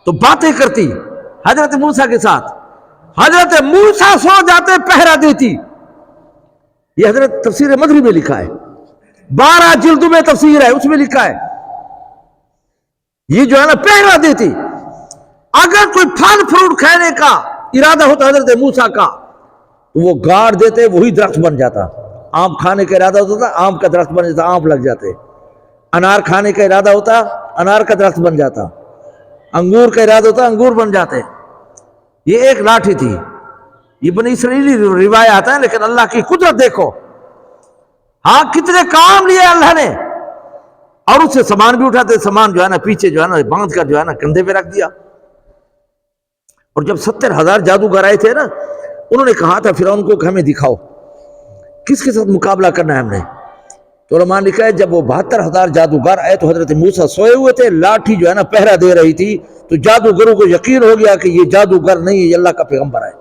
تو باتیں کرتی حضرت موسیٰ کے ساتھ. حضرت موسیٰ سو جاتے پہرا دیتی. یہ حضرت تفسیر مدری میں لکھا ہے, 12 جلدوں میں تفسیر ہے, اس میں لکھا ہے. یہ جو ہے نا پہرا دیتی. اگر کوئی پھل فروٹ کھانے کا ارادہ ہوتا حضرت موسیٰ کا تو وہ گاڑ دیتے, وہی درخت بن جاتا. آم کھانے کا ارادہ ہوتا تھا, آم کا درخت بن جاتا, آم لگ جاتے. انار کھانے کا ارادہ ہوتا انار کا درخت بن جاتا، انگور کا ارادہ ہوتا انگور بن جاتے۔ یہ ایک لاٹھی تھی، یہ بنی اسرائیلی روایات ہیں، لیکن اللہ کی قدرت دیکھو، ہاں کتنے کام لیے اللہ نے، اور اس سے سامان بھی اٹھاتے، سامان جو ہے نا پیچھے جو ہے نا باندھ کر جو ہے نا کندھے پہ رکھ دیا۔ اور جب 70,000 جادوگر آئے تھے نا، انہوں نے کہا تھا فرعون کو کہ ہمیں دکھاؤ کس کے ساتھ مقابلہ کرنا ہے ہم نے۔ تو علماء نے لکھا ہے جب وہ 72,000 جادوگر آئے تو حضرت موسیٰ سوئے ہوئے تھے، لاٹھی جو ہے نا پہرا دے رہی تھی، تو جادوگروں کو یقین ہو گیا کہ یہ جادوگر نہیں ہے، یہ اللہ کا پیغمبر ہے،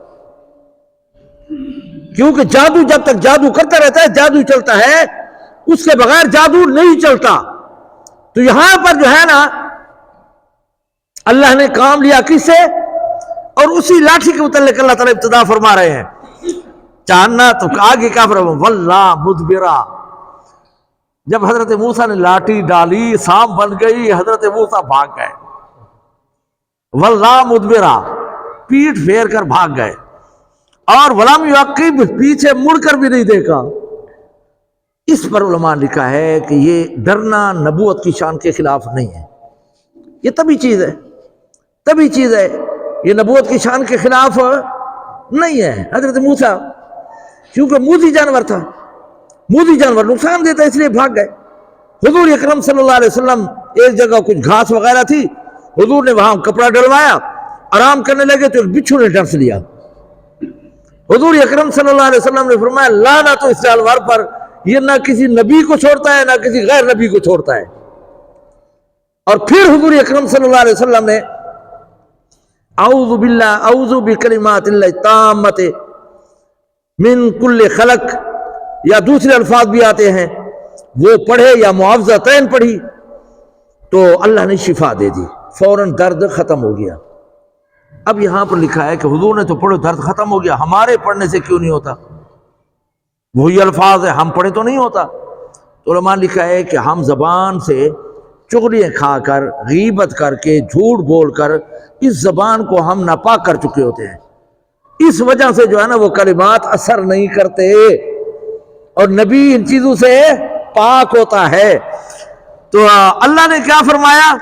کیونکہ جادو جب تک جادو کرتا رہتا ہے جادو چلتا ہے، اس کے بغیر جادو نہیں چلتا۔ تو یہاں پر جو ہے نا اللہ نے کام لیا کس سے، اور اسی لاٹھی کے متعلق اللہ تعالیٰ ابتدا فرما رہے ہیں، چاہنا تو آگے کیا فرما، واللہ مدبرا، جب حضرت موسیٰ نے لاٹھی ڈالی سانپ بن گئی، حضرت موسیٰ بھاگ گئے، واللہ مدبرا، پیٹ پھیر کر بھاگ گئے، اور ولم یعقب، پیچھے مڑ کر بھی نہیں دیکھا۔ اس پر علماء نے لکھا ہے کہ یہ ڈرنا نبوت کی شان کے خلاف نہیں ہے، یہ طبی چیز ہے، طبی چیز ہے، یہ نبوت کی شان کے خلاف نہیں ہے۔ حضرت موسیٰ کیونکہ موذی جانور تھا، موذی جانور نقصان دیتا ہے، اس لیے بھاگ گئے۔ حضور اکرم صلی اللہ علیہ وسلم ایک جگہ کچھ گھاس وغیرہ تھی، حضور نے وہاں کپڑا ڈلوایا، آرام کرنے لگے تو ایک بچھو نے ڈس لیا۔ حضور اکرم صلی اللہ علیہ وسلم نے فرمایا لعنت اس جانور پر، یہ نہ کسی نبی کو چھوڑتا ہے نہ کسی غیر نبی کو چھوڑتا ہے۔ اور پھر حضور اکرم صلی اللہ علیہ وسلم نے اعوذ باللہ اعوذ بکلمات اللہ التامۃ من کل خلق، یا دوسرے الفاظ بھی آتے ہیں، وہ پڑھے یا معاوضتین پڑھی تو اللہ نے شفا دے دی، فوراً درد ختم ہو گیا۔ اب یہاں پر لکھا ہے کہ حضور نے تو پڑھو درد ختم ہو گیا، ہمارے پڑھنے سے کیوں نہیں ہوتا؟ وہی الفاظ ہے، ہم پڑھے تو نہیں ہوتا؟ تو علماء نے لکھا ہے کہ ہم زبان سے چغلیاں کھا کر، غیبت کر کے، جھوٹ بول کر اس زبان کو ہم ناپاک کر چکے ہوتے ہیں، اس وجہ سے جو ہے نا وہ کلمات اثر نہیں کرتے، اور نبی ان چیزوں سے پاک ہوتا ہے۔ تو اللہ نے کیا فرمایا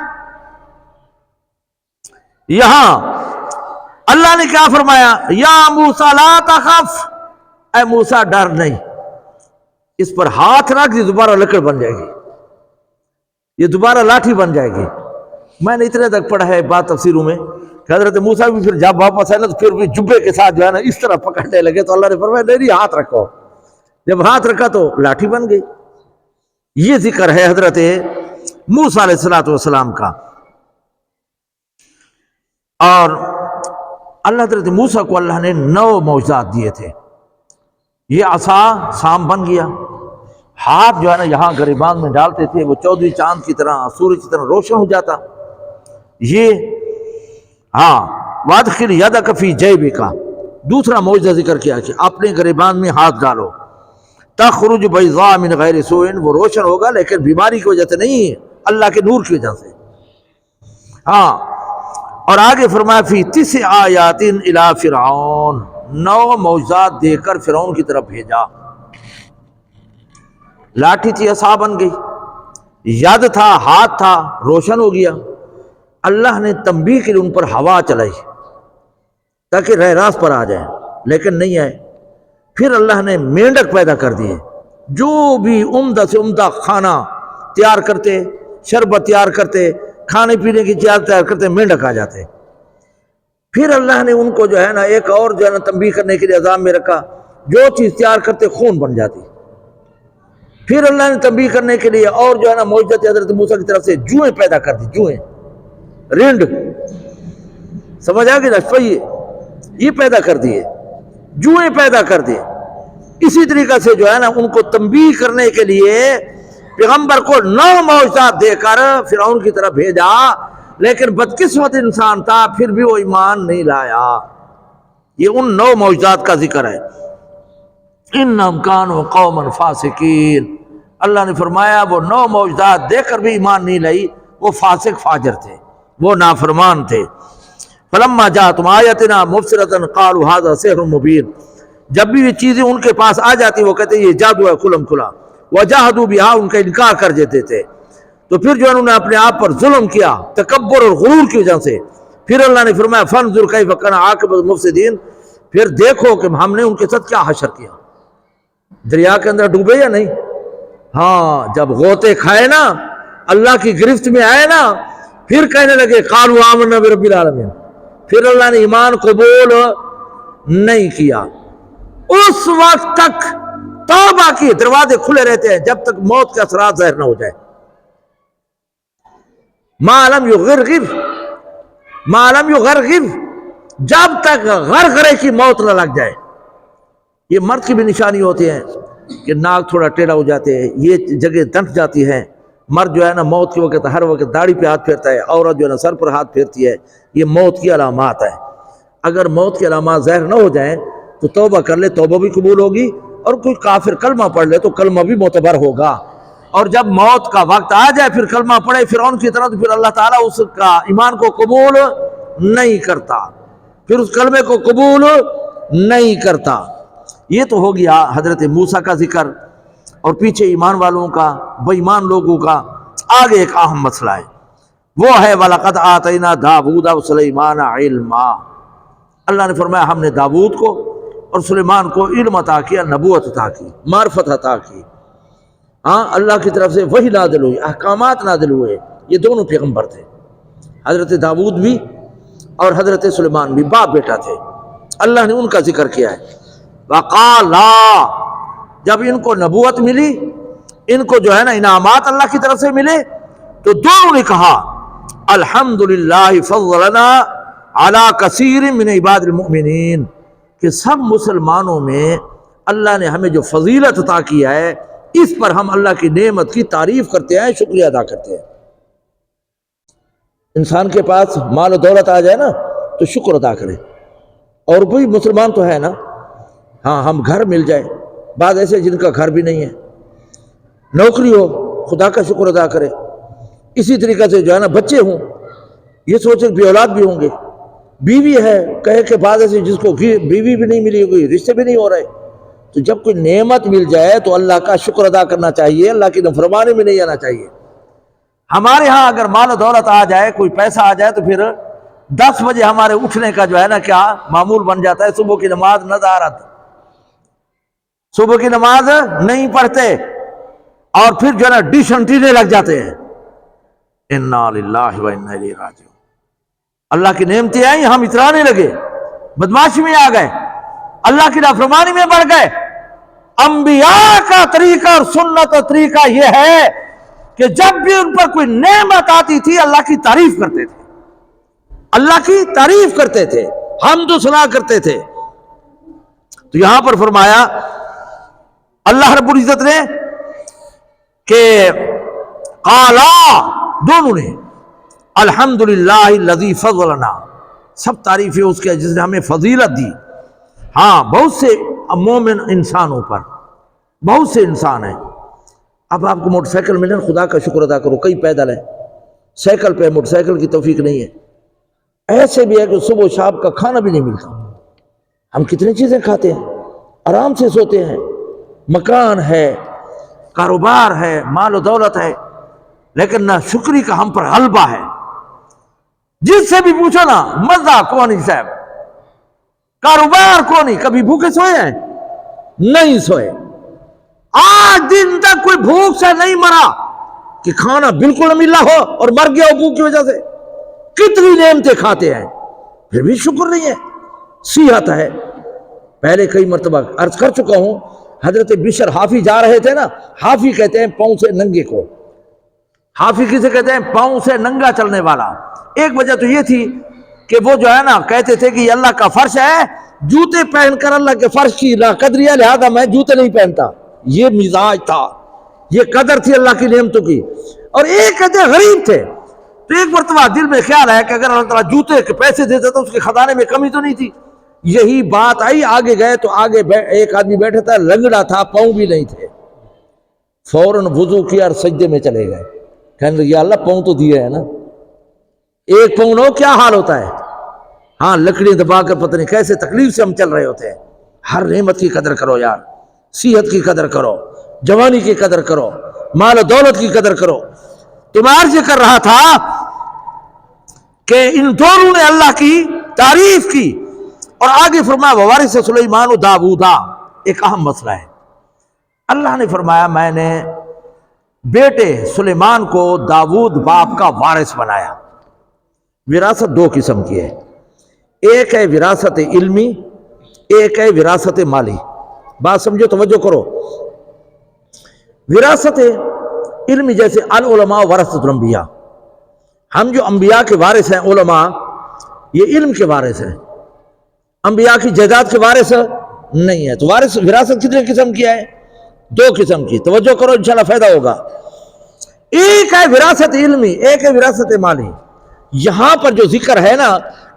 یہاں، اللہ نے کیا فرمایا، یا موسیٰ لا تخف، اے موسیٰ ڈر نہیں، اس پر ہاتھ رکھ، یہ دوبارہ لکڑ بن جائے گی، یہ دوبارہ لاٹھی بن جائے گی۔ میں نے اتنے تک پڑھا ہے بات تفسیروں میں کہ حضرت موسیٰ بھی پھر جب واپس آئے نا تو پھر بھی جبے کے ساتھ جو ہے نا اس طرح پکڑنے لگے، تو اللہ نے فرمایا نہیں ہاتھ رکھو، جب ہاتھ رکھا تو لاٹھی بن گئی۔ یہ ذکر ہے حضرت موسیٰ علیہ السلام کا۔ اور اللہ حضرت موسیٰ کو اللہ نے 9 معجزات دیے تھے۔ یہ عصا سام بن گیا، ہاتھ جو ہے نا یہاں گریبان میں ڈالتے تھے، وہ 14ویں چاند کی طرح، سورج کی طرح روشن ہو جاتا۔ یہ وادخل یدک فی جیبک، دوسرا معجزہ ذکر کیا کہ اپنے گریبان میں ہاتھ ڈالو، تخرج بیضاء من غیر سوء، وہ روشن ہوگا لیکن بیماری کی وجہ سے نہیں، اللہ کے نور کی وجہ سے۔ اور آگے فرمایا فی 9 آیات الی فرعون، 9 معجزات دے کر فرعون کی طرف بھیجا۔ لاٹھی تھی عصا بن گئی، ید تھا ہاتھ تھا روشن ہو گیا۔ اللہ نے تنبیہ کے لیے ان پر ہوا چلائی تاکہ راہ راست پر آ جائیں، لیکن نہیں آئے۔ پھر اللہ نے مینڈک پیدا کر دیے، جو بھی عمدہ سے عمدہ کھانا تیار کرتے، شربت تیار کرتے، کھانے پینے کی چیز تیار کرتے، مینڈک آ جاتے۔ پھر اللہ نے ان کو جو ہے نا ایک اور جو ہے نا تنبیہ کرنے کے لیے عذاب میں رکھا، جو چیز تیار کرتے خون بن جاتی۔ پھر اللہ نے تنبیہ کرنے کے لیے اور جو ہے نا معجزت حضرت موسیٰ کی طرف سے جوئیں پیدا کر دی، جوئیں، رینڈ، سمجھ آ گئی نا، یہ پیدا کر دیے، جوئیں پیدا کر دیے۔ اسی طریقہ سے جو ہے نا ان کو تنبیہ کرنے کے لیے پیغمبر کو 9 معجزات دے کر فرعون کی طرف بھیجا، لیکن بدقسمت انسان تھا، پھر بھی وہ ایمان نہیں لایا۔ یہ ان 9 معجزات کا ذکر ہے۔ انہم کانوا قوما فاسقین، اللہ نے فرمایا وہ 9 معجزات دے کر بھی ایمان نہیں لائی، وہ فاسق فاجر تھے، وہ نافرمان تھے۔ فلما جاءتهم آیتنا مبصرۃ قالوا ھذا سحر مبین، جب بھی یہ چیزیں ان کے پاس آ جاتی وہ کہتے ہیں یہ جادو ہے کھلم کھلا، وجاہدوا بہا، ان کا انکار کر دیتے تھے۔ تو پھر جو انہوں نے اپنے آپ پر ظلم کیا تکبر اور غرور کی وجہ سے، پھر اللہ نے فرمایا فانظر کیف کان عاقبۃ المفسدین، پھر دیکھو کہ ہم نے ان کے ساتھ کیا حشر کیا۔ دریا کے اندر ڈوبے یا نہیں؟ ہاں، جب غوطے کھائے نا، اللہ کی گرفت میں آئے نا، پھر کہنے لگے قالوا آمنا برب العالمین، پھر اللہ نے ایمان قبول نہیں کیا۔ اس وقت تک توبہ کے دروازے کھلے رہتے ہیں جب تک موت کے اثرات ظاہر نہ ہو جائے۔ ما لم یغرغر، جب تک غرغرے کی موت نہ لگ جائے۔ یہ مرد کی بھی نشانی ہوتی ہے کہ ناک تھوڑا ٹیڑھا ہو جاتے ہیں، یہ جگہ دنٹ جاتی ہے۔ مرد جو ہے نا موت کے وقت ہر وقت داڑھی پہ ہاتھ پھیرتا ہے، عورت جو ہے نا سر پر ہاتھ پھیرتی ہے۔ یہ موت کی علامات ہے۔ اگر موت کی علامات ظاہر نہ ہو جائیں تو توبہ کر لے، توبہ بھی قبول ہوگی، اور کوئی کافر کلمہ پڑھ لے تو کلمہ بھی معتبر ہوگا۔ اور جب موت کا وقت آ جائے پھر کلمہ پڑھے فرعون کی طرح، تو پھر اللہ تعالیٰ اس کا ایمان کو قبول نہیں کرتا، پھر اس کلمے کو قبول نہیں کرتا۔ یہ تو ہو گیا حضرت موسیٰ کا ذکر، اور پیچھے ایمان والوں کا، بے ایمان لوگوں کا آگے ایک اہم مسئلہ ہے، وہ ہے وَلَقَدْ آتَيْنَا دَاوُودَ وَسُلَيْمَانَ عِلْمًا۔ اللہ نے فرمایا ہم نے داؤد کو اور سلیمان کو علم عطا کیا، نبوت عطا کی، معرفت عطا کی۔ ہاں، اللہ کی طرف سے وحی نازل ہوئی، احکامات نازل ہوئے۔ یہ دونوں پیغمبر تھے، حضرت داؤد بھی اور حضرت سلیمان بھی، باپ بیٹا تھے۔ اللہ نے ان کا ذکر کیا ہے۔ وَقَالَا، جب ان کو نبوت ملی، ان کو جو ہے نا انعامات اللہ کی طرف سے ملے، تو دونوں نے کہا الحمدللہ فضلنا علی کثیر من عباد المؤمنین، کہ سب مسلمانوں میں اللہ نے ہمیں جو فضیلت عطا کیا ہے، اس پر ہم اللہ کی نعمت کی تعریف کرتے ہیں، شکریہ ادا کرتے ہیں۔ انسان کے پاس مال و دولت آ جائے نا تو شکر ادا کرے، اور کوئی مسلمان تو ہے نا، ہاں، ہم گھر مل جائے، بعض ایسے جن کا گھر بھی نہیں ہے، نوکری ہو، خدا کا شکر ادا کرے۔ اسی طریقے سے جو ہے نا بچے ہوں، یہ سوچیں بھی اولاد بھی ہوں گے، بیوی ہے، کہے کہ بعض ایسے جس کو بیوی بھی نہیں ملی، کوئی رشتے بھی نہیں ہو رہے، تو جب کوئی نعمت مل جائے تو اللہ کا شکر ادا کرنا چاہیے، اللہ کی نافرمانی میں نہیں آنا چاہیے۔ ہمارے ہاں اگر مال و دولت آ جائے، کوئی پیسہ آ جائے، تو پھر 10 بجے ہمارے اٹھنے کا جو ہے نا کیا معمول بن جاتا ہے، صبح کی نماز ندارت، صبح کی نماز نہیں پڑھتے، اور پھر جو ہے نا ڈش انٹینے لگ جاتے ہیں۔ انا للہ و انا الیہ راجعون۔ اللہ کی نعمتیں آئیں، ہم اترانے لگے، بدماشی میں آ گئے، اللہ کی نافرمانی میں بڑھ گئے۔ انبیاء کا طریقہ اور سنت اور طریقہ یہ ہے کہ جب بھی ان پر کوئی نعمت آتی تھی اللہ کی تعریف کرتے تھے، اللہ کی تعریف کرتے تھے، حمد و ثنا کرتے تھے۔ تو یہاں پر فرمایا اللہ رب العزت نے کہ قالا، دونوں نے، الحمدللہ الذی فضلنا، سب تعریفیں اس کے جس نے ہمیں فضیلت دی۔ ہاں، بہت سے مومن انسانوں پر، بہت سے انسان ہیں، اب آپ کو موٹر سائیکل ملے، خدا کا شکر ادا کرو، کئی پیدل ہے، سائیکل پہ موٹر سائیکل کی توفیق نہیں ہے۔ ایسے بھی ہے کہ صبح و شام کا کھانا بھی نہیں ملتا، ہم کتنی چیزیں کھاتے ہیں، آرام سے سوتے ہیں، مکان ہے، کاروبار ہے، مال و دولت ہے، لیکن نہ شکری کا ہم پر غلبہ ہے۔ جس سے بھی پوچھو نا، مزہ کون ہی صاحب، کاروبار کون ہی، کبھی بھوکے سوئے ہیں؟ نہیں سوئے۔ آج دن تک کوئی بھوک سے نہیں مرا کہ کھانا بالکل ملا ہو اور مر گیا ہو بھوک کی وجہ سے۔ کتنی نعمتیں کھاتے ہیں، پھر بھی شکر نہیں ہے۔ صحت ہے، پہلے کئی مرتبہ عرض کر چکا ہوں، حضرت بشر حافی جا رہے تھے نا، حافی کہتے ہیں پاؤں سے ننگے کو، حافی کسے کہتے ہیں؟ پاؤں سے ننگا چلنے والا۔ ایک وجہ تو یہ تھی کہ وہ جو ہے نا کہتے تھے کہ یہ اللہ کا فرش ہے، جوتے پہن کر اللہ کے فرش کی قدر ہے، لہذا میں جوتے نہیں پہنتا۔ یہ مزاج تھا، یہ قدر تھی اللہ کی نعمتوں کی۔ اور ایک کہتے ہیں غریب تھے، تو ایک مرتبہ دل میں خیال ہے کہ اگر اللہ تعالیٰ جوتے کے پیسے دیتا تو اس کے خزانے میں کمی تو نہیں تھی۔ یہی بات آئی، آگے گئے تو آگے ایک آدمی بیٹھا تھا، لنگڑا تھا، پاؤں بھی نہیں تھے، فوراً وضو کیا اور سجدے میں چلے گئے، کہنے لگے یا اللہ پاؤں تو دیے ہے نا، ایک پاؤں نہ ہو کیا حال ہوتا ہے۔ ہاں، لکڑی دبا کر پتہ نہیں کیسے تکلیف سے ہم چل رہے ہوتے ہیں۔ ہر نعمت کی قدر کرو یار، صحت کی قدر کرو، جوانی کی قدر کرو، مال و دولت کی قدر کرو۔ تو میں عرض کر رہا تھا کہ ان دونوں نے اللہ کی تعریف کی، اور آگے فرمایا ووارث سلیمان و داؤدا۔ ایک اہم مسئلہ ہے، اللہ نے فرمایا میں نے بیٹے سلیمان کو داؤد باپ کا وارث بنایا۔ وراثت دو قسم کی ہے، ایک ہے وراثت علمی، ایک ہے وراثت مالی۔ بات سمجھو، توجہ کرو۔ وراثت علمی جیسے العلماء ورثۃ الانبیاء، ہم جو انبیاء کے وارث ہیں علماء، یہ علم کے وارث ہیں، انبیاء کی جائیداد کے وارث نہیں ہے۔ تو وارث وراثت کتنے قسم کی ہے؟ دو قسم کی، توجہ کرو انشاءاللہ فائدہ ہوگا۔ ایک ہے وراثت علمی، ایک ہے وراثت مالی۔ یہاں پر جو ذکر ہے نا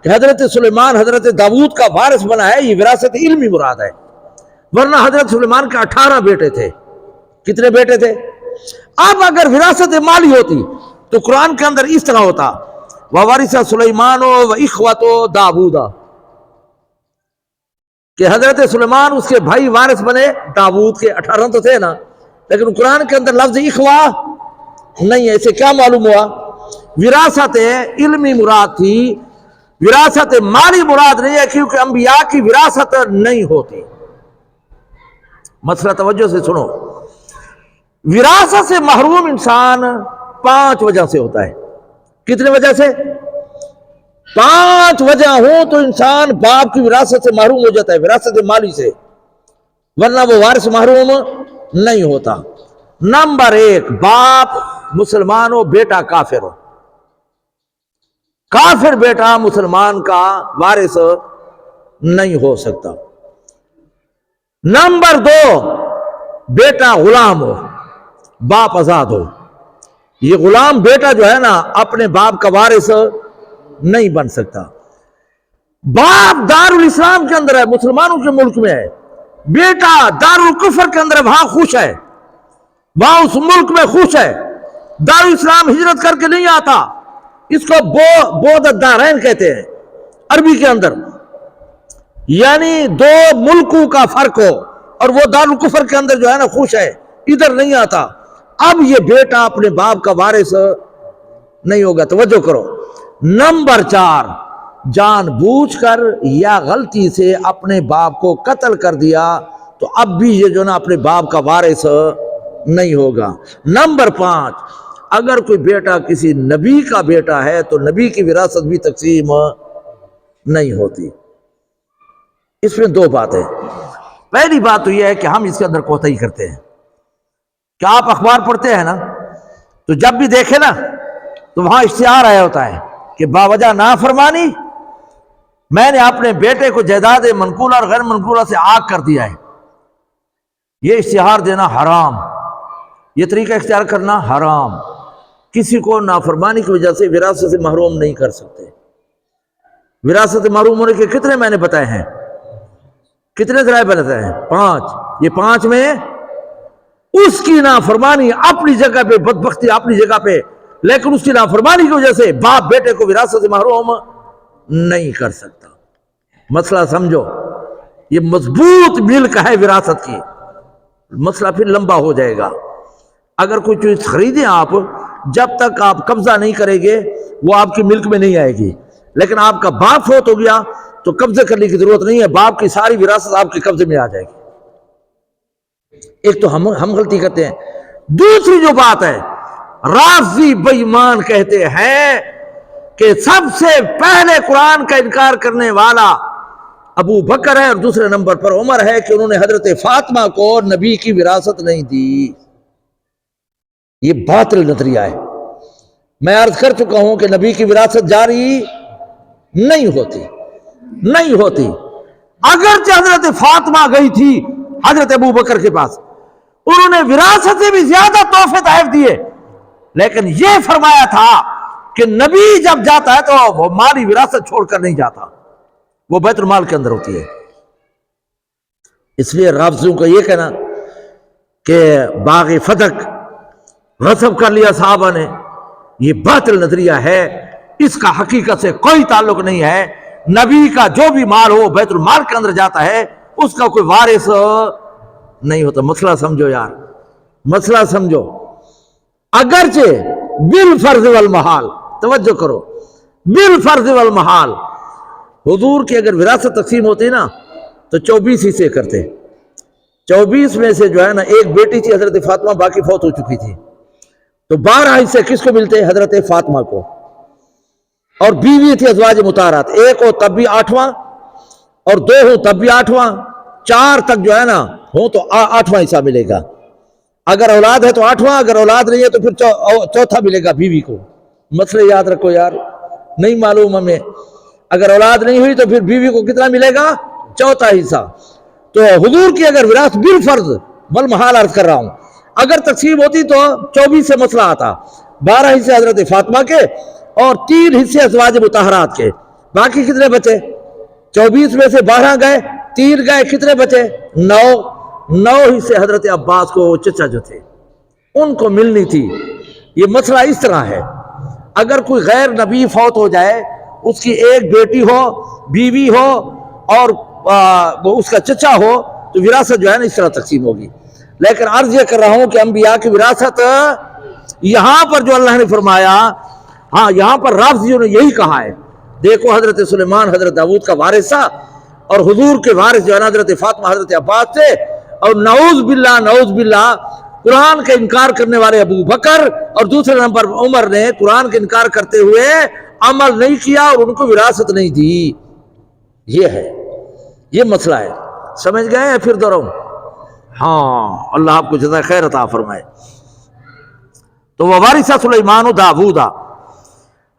کہ حضرت سلیمان حضرت داؤد کا وارث بنا ہے، یہ وراثت علمی مراد ہے، ورنہ حضرت سلیمان کے 18 بیٹے تھے۔ کتنے بیٹے تھے؟ اب اگر وراثت مالی ہوتی تو قرآن کے اندر اس طرح ہوتا وَوَرِثَ سُلَيْمَانُ وَإِخْوَتُ دَاوُودَ، کہ حضرت سلیمان اس کے بھائی وارث بنے داؤد کے۔ 18 تو تھے نا، لیکن قرآن کے اندر لفظ اخوا نہیں ہے۔ اسے کیا معلوم ہوا؟ وراثت علمی مراد تھی، وراثت مالی مراد نہیں ہے، کیونکہ انبیاء کی وراثت نہیں ہوتی۔ مسئلہ توجہ سے سنو، وراثت سے محروم انسان 5 وجہ سے ہوتا ہے۔ کتنے وجہ سے؟ 5 وجہ ہو تو انسان باپ کی وراثت سے محروم ہو جاتا ہے، وراثت مالی سے، ورنہ وہ وارث محروم نہیں ہوتا۔ نمبر 1، باپ مسلمان ہو، بیٹا کافر ہو۔ کافر بیٹا مسلمان کا وارث نہیں ہو سکتا۔ نمبر 2، بیٹا غلام ہو، باپ آزاد ہو۔ یہ غلام بیٹا جو ہے نا اپنے باپ کا وارث نہیں بن سکتا۔ باپ دارالاسلام کے اندر ہے، مسلمانوں کے ملک میں ہے، بیٹا دارالکفر کے اندر ہے، وہاں خوش ہے، وہاں اس ملک میں خوش ہے، دارالاسلام ہجرت کر کے نہیں آتا۔ اس کو بود الدارین کہتے ہیں عربی کے اندر، یعنی 2 ملکوں کا فرق ہو، اور وہ دارالکفر کے اندر جو ہے نا خوش ہے، ادھر نہیں آتا۔ اب یہ بیٹا اپنے باپ کا وارث نہیں ہوگا، توجہ کرو۔ نمبر 4، جان بوجھ کر یا غلطی سے اپنے باپ کو قتل کر دیا تو اب بھی یہ جو نا اپنے باپ کا وارث نہیں ہوگا۔ نمبر 5، اگر کوئی بیٹا کسی نبی کا بیٹا ہے تو نبی کی وراثت بھی تقسیم نہیں ہوتی۔ اس میں 2 باتیں۔ پہلی بات تو یہ ہے کہ ہم اس کے اندر کوتاہی کرتے ہیں کہ آپ اخبار پڑھتے ہیں نا، تو جب بھی دیکھیں نا تو وہاں اشتہار آیا ہوتا ہے کہ باوجہ نافرمانی میں نے اپنے بیٹے کو جائیداد منقولہ اور غیر منقولہ سے عاق کر دیا ہے۔ یہ اشتہار دینا حرام، یہ طریقہ اختیار کرنا حرام۔ کسی کو نافرمانی کی وجہ سے وراثت سے محروم نہیں کر سکتے۔ وراثت سے محروم ہونے کے کتنے میں نے بتائے ہیں؟ کتنے ذرائع بتائے ہیں؟ 5۔ یہ 5 میں اس کی نافرمانی اپنی جگہ پہ، بدبختی اپنی جگہ پہ، لیکن اس کی نافرمانی کی وجہ سے باپ بیٹے کو وراثت سے محروم نہیں کر سکتا۔ مسئلہ سمجھو، یہ مضبوط ملک ہے وراثت کی۔ مسئلہ پھر لمبا ہو جائے گا۔ اگر کوئی چیز خریدیں آپ، جب تک آپ قبضہ نہیں کریں گے وہ آپ کی ملک میں نہیں آئے گی، لیکن آپ کا باپ فوت ہو گیا تو قبضے کرنے کی ضرورت نہیں ہے، باپ کی ساری وراثت آپ کے قبضے میں آ جائے گی۔ ایک تو ہم غلطی کرتے ہیں۔ دوسری جو بات ہے، رافضی بے ایمان کہتے ہیں کہ سب سے پہلے قرآن کا انکار کرنے والا ابو بکر ہے اور دوسرے نمبر پر عمر ہے، کہ انہوں نے حضرت فاطمہ کو نبی کی وراثت نہیں دی۔ یہ باطل نظریہ ہے۔ میں عرض کر چکا ہوں کہ نبی کی وراثت جاری نہیں ہوتی۔ اگرچہ حضرت فاطمہ گئی تھی حضرت ابو بکر کے پاس، انہوں نے وراثت سے بھی زیادہ تحفے تحائف دیے، لیکن یہ فرمایا تھا کہ نبی جب جاتا ہے تو وہ مالی وراثت چھوڑ کر نہیں جاتا، وہ بیت المال کے اندر ہوتی ہے۔ اس لیے رافضیوں کا یہ کہنا کہ باغ فتح غصب کر لیا صحابہ نے، یہ باطل نظریہ ہے، اس کا حقیقت سے کوئی تعلق نہیں ہے۔ نبی کا جو بھی مال ہو بیت المال کے اندر جاتا ہے، اس کا کوئی وارث نہیں ہوتا۔ مسئلہ سمجھو یار، مسئلہ سمجھو۔ اگرچہ بالفرض والمحال، توجہ کرو، بالفرض والمحال۔ حضور کی اگر وراثت تقسیم ہوتی نا تو 24 حصے کرتے، 24 میں سے جو ہے نا ایک بیٹی تھی حضرت فاطمہ، باقی فوت ہو چکی تھی، تو 12 حصے کس کو ملتے؟ حضرت فاطمہ کو، اور بیوی تھی ازواج مطہرات، ایک ہو تب بھی 8واں، اور 2 ہو تب بھی 8واں، 4 تک جو ہے نا ہو تو 8واں حصہ ملے گا۔ اگر اولاد ہے تو 8واں، اگر اولاد نہیں ہے تو پھر 4تھا ملے گا بیوی کو۔ مسئلے یاد رکھو یار، نہیں معلوم ہمیں، اگر اولاد نہیں ہوئی تو پھر بیوی کو کتنا ملے گا؟ 4تھا حصہ۔ تو حضور کی اگر وراثت بالفرض والمحال عرض کر رہا ہوں، اگر تقسیم ہوتی تو 24 سے مسئلہ آتا، 12 حصے حضرت فاطمہ کے اور 3 حصے ازواج مطہرات کے، باقی کتنے بچے؟ 24 میں سے 12 گئے، 3 گئے، کتنے بچے؟ 9 حصے حضرت عباس کو، چچا جو تھے ان کو ملنی تھی۔ یہ مسئلہ اس طرح ہے، اگر کوئی غیر نبی فوت ہو جائے، اس کی ایک بیٹی ہو، بیوی ہو اور وہ اس کا چچا ہو، تو وراثت جو ہے نا اس طرح تقسیم ہوگی۔ لیکن عرض یہ کر رہا ہوں کہ انبیاء کی وراثت یہاں پر جو اللہ نے فرمایا، ہاں یہاں پر رافضیوں نے یہی کہا ہے، دیکھو حضرت سلیمان حضرت داؤد کا وارث تھا، اور حضور کے وارث جو ہے نا حضرت فاطمہ حضرت عباس تھے، اور نعوذ باللہ قرآن کا انکار کرنے والے ابو بکر، اور دوسرے نمبر عمر نے قرآن کا انکار کرتے ہوئے عمل نہیں کیا اور ان کو وراثت نہیں دی۔ یہ ہے، یہ مسئلہ ہے، سمجھ گئے ہیں؟ پھر دہراؤں؟ ہاں، اللہ آپ کو جزائے خیر عطا فرمائے۔ تو ووارث سلیمان داؤد،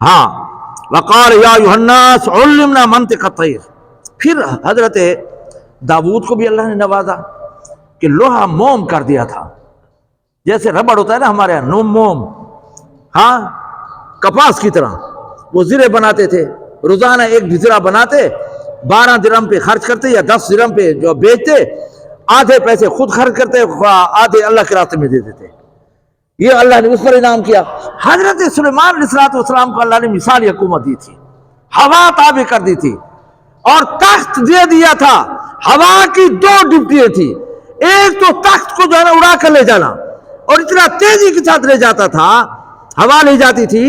ہاں، وقال یا ایھا الناس علمنا منطق الطیر۔ پھر حضرت داؤد کو بھی اللہ نے نوازا کہ لوہا موم کر دیا تھا، جیسے ربڑ ہوتا ہے نا ہمارے یہاں، موم، ہاں، کپاس کی طرح وہ زرے بناتے تھے، روزانہ ایک زرہ بناتے، 12 درہم پہ خرچ کرتے یا 10 درہم پہ جو بیچتے، آدھے پیسے خود خرچ کرتے، آدھے اللہ کے راستے میں دے دیتے۔ یہ اللہ نے اس پر انعام کیا۔ حضرت سلیمان علیہ السلام کو اللہ نے مثالی حکومت دی تھی، ہوا تابع کر دی تھی، اور تخت دے دیا تھا۔ ہوا کی 2 ڈپٹیاں تھی، ایک تو تخت کو جو ہے نا اڑا کر لے جانا، اور اتنا تیزی کے ساتھ لے جاتا تھا، ہوا لے جاتی تھی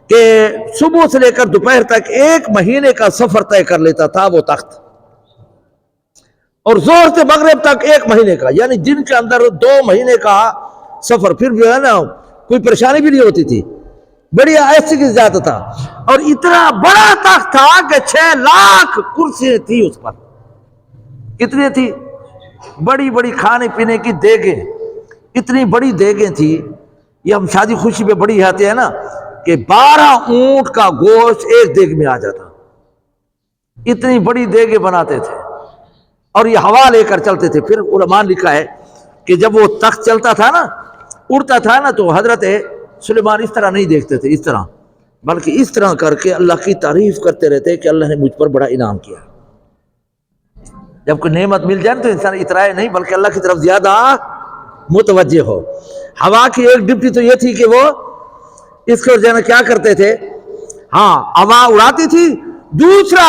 کہ صبح سے لے کر دوپہر تک 1 مہینے کا سفر طے کر لیتا تھا وہ تخت، اور زور سے مغرب تک 1 مہینے کا، یعنی جن کے اندر 2 مہینے کا سفر، پھر جو ہے نا کوئی پریشانی بھی نہیں ہوتی تھی، بڑی ایسی کی زیادہ تھا۔ اور اتنا بڑا تخت تھا کہ 6 لاکھ کرسی تھی اس پر۔ کتنی تھی؟ بڑی بڑی کھانے پینے کی دیگیں، اتنی بڑی دیگیں تھی، یہ ہم شادی خوشی پہ بڑی آتے ہیں نا کہ 12 اونٹ کا گوشت ایک دیگ میں آ جاتا، اتنی بڑی دیگیں بناتے تھے، اور یہ ہوا لے کر چلتے تھے۔ پھر علماء نے لکھا ہے کہ جب وہ تخت چلتا تھا نا، اڑتا تھا نا، تو حضرت سلیمان اس طرح نہیں دیکھتے تھے، اس طرح، بلکہ اس طرح کر کے اللہ کی تعریف کرتے رہتے کہ اللہ نے مجھ پر بڑا انعام کیا۔ جب کوئی نعمت مل جائے تو انسان اترائے نہیں، بلکہ اللہ کی طرف زیادہ متوجہ ہو۔ ہوا کی ایک ڈپٹی تو یہ تھی کہ وہ اس کو جو ہے کیا کرتے تھے، ہاں، ہوا اڑاتی تھی۔ دوسرا،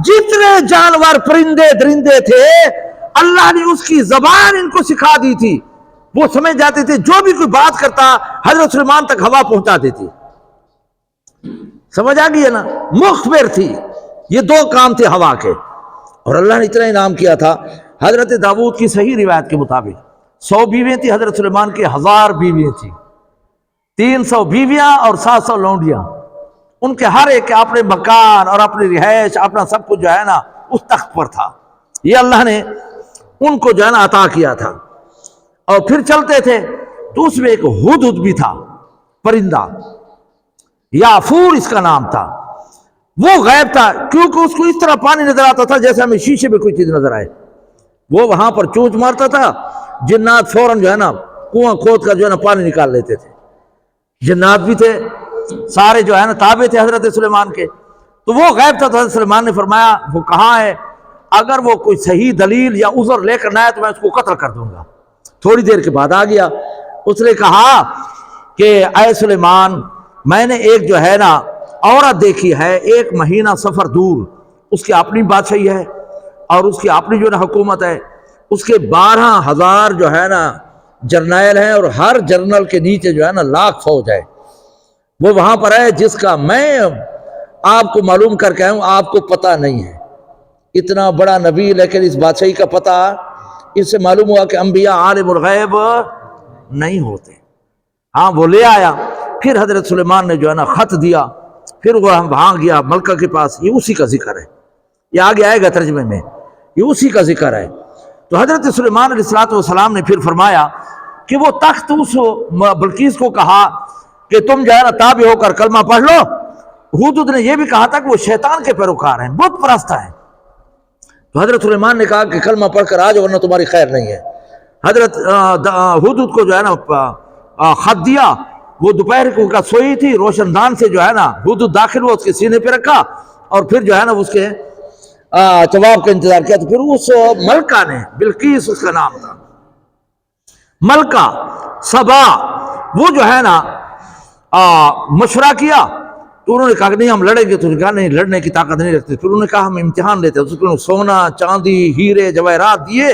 جتنے جانور پرندے درندے تھے، اللہ نے اس کی زبان ان کو سکھا دی تھی، وہ سمجھ جاتے تھے، جو بھی کوئی بات کرتا حضرت سلیمان تک ہوا پہنچا دیتی۔ سمجھ آ گئی ہے نا؟ مخبر تھی۔ یہ 2 کام تھے ہوا کے، اور اللہ نے اتنا انعام کیا تھا۔ حضرت داؤد کی صحیح روایت کے مطابق 100 بیویاں تھی، حضرت سلیمان کے 1000 بیویاں تھیں، 300 بیویاں اور 700 لونڈیاں، ان کے ہر ایک کے اپنے مکان اور اپنی رہائش، اپنا سب کچھ جو ہے نا اس تخت پر تھا۔ یہ اللہ نے ان کو جو ہے نا عطا کیا تھا۔ اور پھر چلتے تھے تو اس میں ایک ہدہد بھی تھا، پرندہ، یافور اس کا نام تھا۔ وہ غائب تھا، کیونکہ اس کو اس طرح پانی نظر آتا تھا جیسے ہمیں شیشے میں کوئی چیز نظر آئے۔ وہ وہاں پر چونچ مارتا تھا، جنات فوراً جو ہے نا کنواں کھود کر جو ہے نا پانی نکال لیتے تھے۔ جنات بھی تھے، سارے جو ہے نا تابع تھے حضرت سلیمان کے۔ تو وہ غائب تھا، تو حضرت سلیمان نے فرمایا وہ کہاں ہے؟ اگر وہ کوئی صحیح دلیل یا عذر لے کر نہ آئے تو میں اس کو قتل کر دوں گا۔ تھوڑی دیر کے بعد آ گیا، اس نے کہا کہ اے سلیمان، میں نے ایک جو ہے نا عورت دیکھی ہے، 1 مہینہ سفر دور، اس کی اپنی بادشاہی ہے اور اس کی اپنی جو ہے نا حکومت ہے، اس کے 12,000 جو ہے نا جرنیل ہیں، اور ہر جرنل کے نیچے جو ہے نا 1,00,000 فوج ہے۔ وہ وہاں پر ہے جس کا میں آپ کو معلوم کر کے آیا ہوں، آپ کو پتہ نہیں ہے۔ اتنا بڑا نبی لیکن اس بادشاہی کا پتہ، اس سے معلوم ہوا کہ انبیاء عالم الغیب نہیں ہوتے۔ ہاں وہ لے آیا، پھر حضرت سلیمان نے جو ہے نا خط دیا، پھر وہ وہاں گیا ملکہ کے پاس۔ یہ اسی کا ذکر ہے، یہ آگے آئے گا ترجمے میں، یہ اسی کا ذکر ہے۔ تو حضرت سلیمان علیہ السلام نے پھر فرمایا کہ وہ تخت اس بلقیس کو کہا کہ تم جو ہے نا تابع ہو کر کلمہ پڑھ لو۔ ہودہد نے یہ بھی کہا تھا کہ وہ شیطان کے پیروکار ہیں، بت پرست ہیں۔ تو حضرت سلیمان نے کہا کہ کلمہ پڑھ کر آ جاؤ ورنہ تمہاری خیر نہیں ہے۔ حضرت ہودہد کو جو ہے نا خط دیا، وہ دوپہر کو کا سوئی تھی، روشن دان سے جو ہے نا ہودہد داخل ہوا، اس کے سینے پہ رکھا اور پھر جو ہے نا اس کے جواب کا انتظار کیا۔ تو پھر اس ملکہ نے، بلقیس اس کا نام تھا، ملکہ سبا، وہ جو ہے نا مشورہ کیا۔ تو انہوں نے کہا کہ نہیں ہم لڑیں گے، تو انہوں نے کہا نہیں لڑنے کی طاقت نہیں رکھتے۔ پھر انہوں نے کہا ہم امتحان لیتے ہیں، تو سونا چاندی ہیرے جواہرات دیے